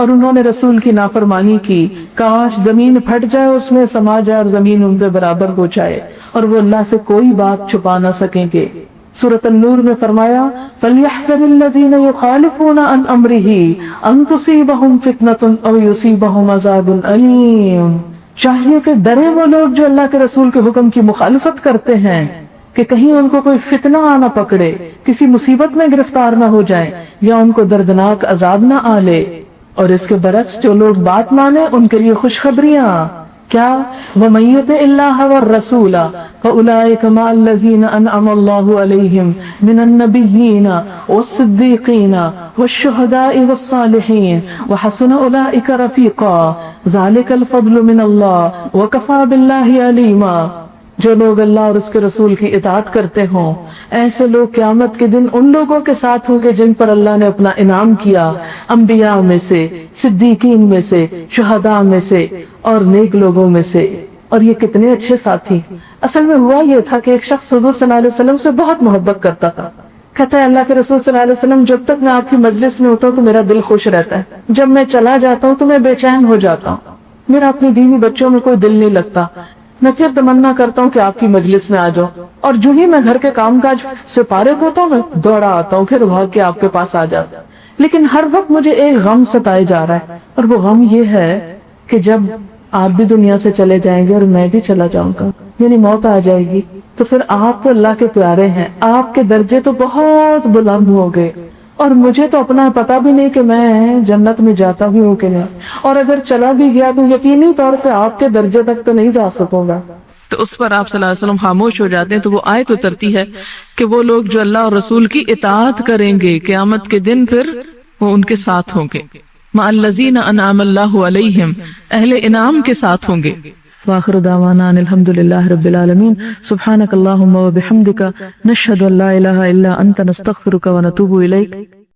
اور انہوں نے رسول کی نافرمانی کی، کاش زمین پھٹ جائے، اس میں سما جائے اور زمین ان کے برابر ہو جائے، اور وہ اللہ سے کوئی بات چھپا نہ سکیں گے۔ سورۃ النور میں فرمایا فَلْيَحْذَرِ الَّذِينَ يُخَالِفُونَ عَنْ أَمْرِهِ أَن تُصِيبَهُمْ فِتْنَةٌ أَوْ يُصِيبَهُمْ عَذَابٌ أَلِيمٌ۔ چاہیے کہ ڈرے وہ لوگ جو اللہ کے رسول کے حکم کی مخالفت کرتے ہیں کہ کہیں ان کو کوئی فتنہ آنا پکڑے، کسی مصیبت میں گرفتار نہ ہو جائیں، یا ان کو دردناک عذاب نہ آ لے۔ اور اس کے برعکس جو لوگ بات مانے ان کے لیے خوشخبریاں کیا، وَمَن يُطِعِ اللَّهَ وَالرَّسُولَ فَأُولَٰئِكَ مَعَ الَّذِينَ أَنْعَمَ اللَّهُ عَلَيْهِمْ مِنَ النَّبِيِّينَ وَالصِّدِّيقِينَ وَالشُّهَدَاءِ وَالصَّالِحِينَ وَحَسُنَ أُولَٰئِكَ رَفِيقًا ذَلِكَ الْفَضْلُ مِنَ اللَّهِ وَكَفَىٰ بِاللَّهِ عَلِيمًا۔ جو لوگ اللہ اور اس کے رسول کی اطاعت کرتے ہوں، ایسے لوگ قیامت کے دن ان لوگوں کے ساتھ ہوں گے جن پر اللہ نے اپنا انعام کیا، انبیاء میں سے، صدیقین میں سے، شہداء میں سے اور نیک لوگوں میں سے۔ اور یہ کتنے اچھے ساتھی۔ اصل میں ہوا یہ تھا کہ ایک شخص حضور صلی اللہ علیہ وسلم سے بہت محبت کرتا تھا، کہتا ہے اللہ کے رسول صلی اللہ علیہ وسلم جب تک میں آپ کی مجلس میں ہوتا ہوں تو میرا دل خوش رہتا ہے، جب میں چلا جاتا ہوں تو میں بے چین ہو جاتا ہوں، میرا اپنی بیوی بچوں میں کوئی دل نہیں لگتا، میں پھر تمنا کرتا ہوں کہ آپ کی مجلس میں آ جاؤں، اور جو ہی میں گھر کے کام کاج سے فارغ ہوتا ہوں میں دوڑا آتا ہوں، پھر بھاگ کے آپ کے پاس آ جاتا ہوں۔ لیکن ہر وقت مجھے ایک غم ستائے جا رہا ہے، اور وہ غم یہ ہے کہ جب آپ بھی دنیا سے چلے جائیں گے اور میں بھی چلا جاؤں گا، یعنی موت آ جائے گی، تو پھر آپ تو اللہ کے پیارے ہیں، آپ کے درجے تو بہت بلند ہوں گے، اور مجھے تو اپنا پتہ بھی نہیں کہ میں جنت میں جاتا بھی ہوں کہ نہیں، اور اگر چلا بھی گیا تو یقینی طور پہ آپ کے درجے تک تو نہیں جا سکوں گا۔ تو اس پر آپ صلی اللہ علیہ وسلم خاموش ہو جاتے ہیں، تو وہ آیت اترتی ہے کہ وہ لوگ جو اللہ اور رسول کی اطاعت کریں گے قیامت کے دن پھر وہ ان کے ساتھ ہوں گے، مع الذین انعم اللہ علیہم، اہل انعام کے ساتھ ہوں گے۔ وآخر دعوانا ان الحمد للہ رب العالمین، سبحانک اللہم وبحمدک، نشہد ان لا الہ الا انت، نستغفرک ونتوب الیک۔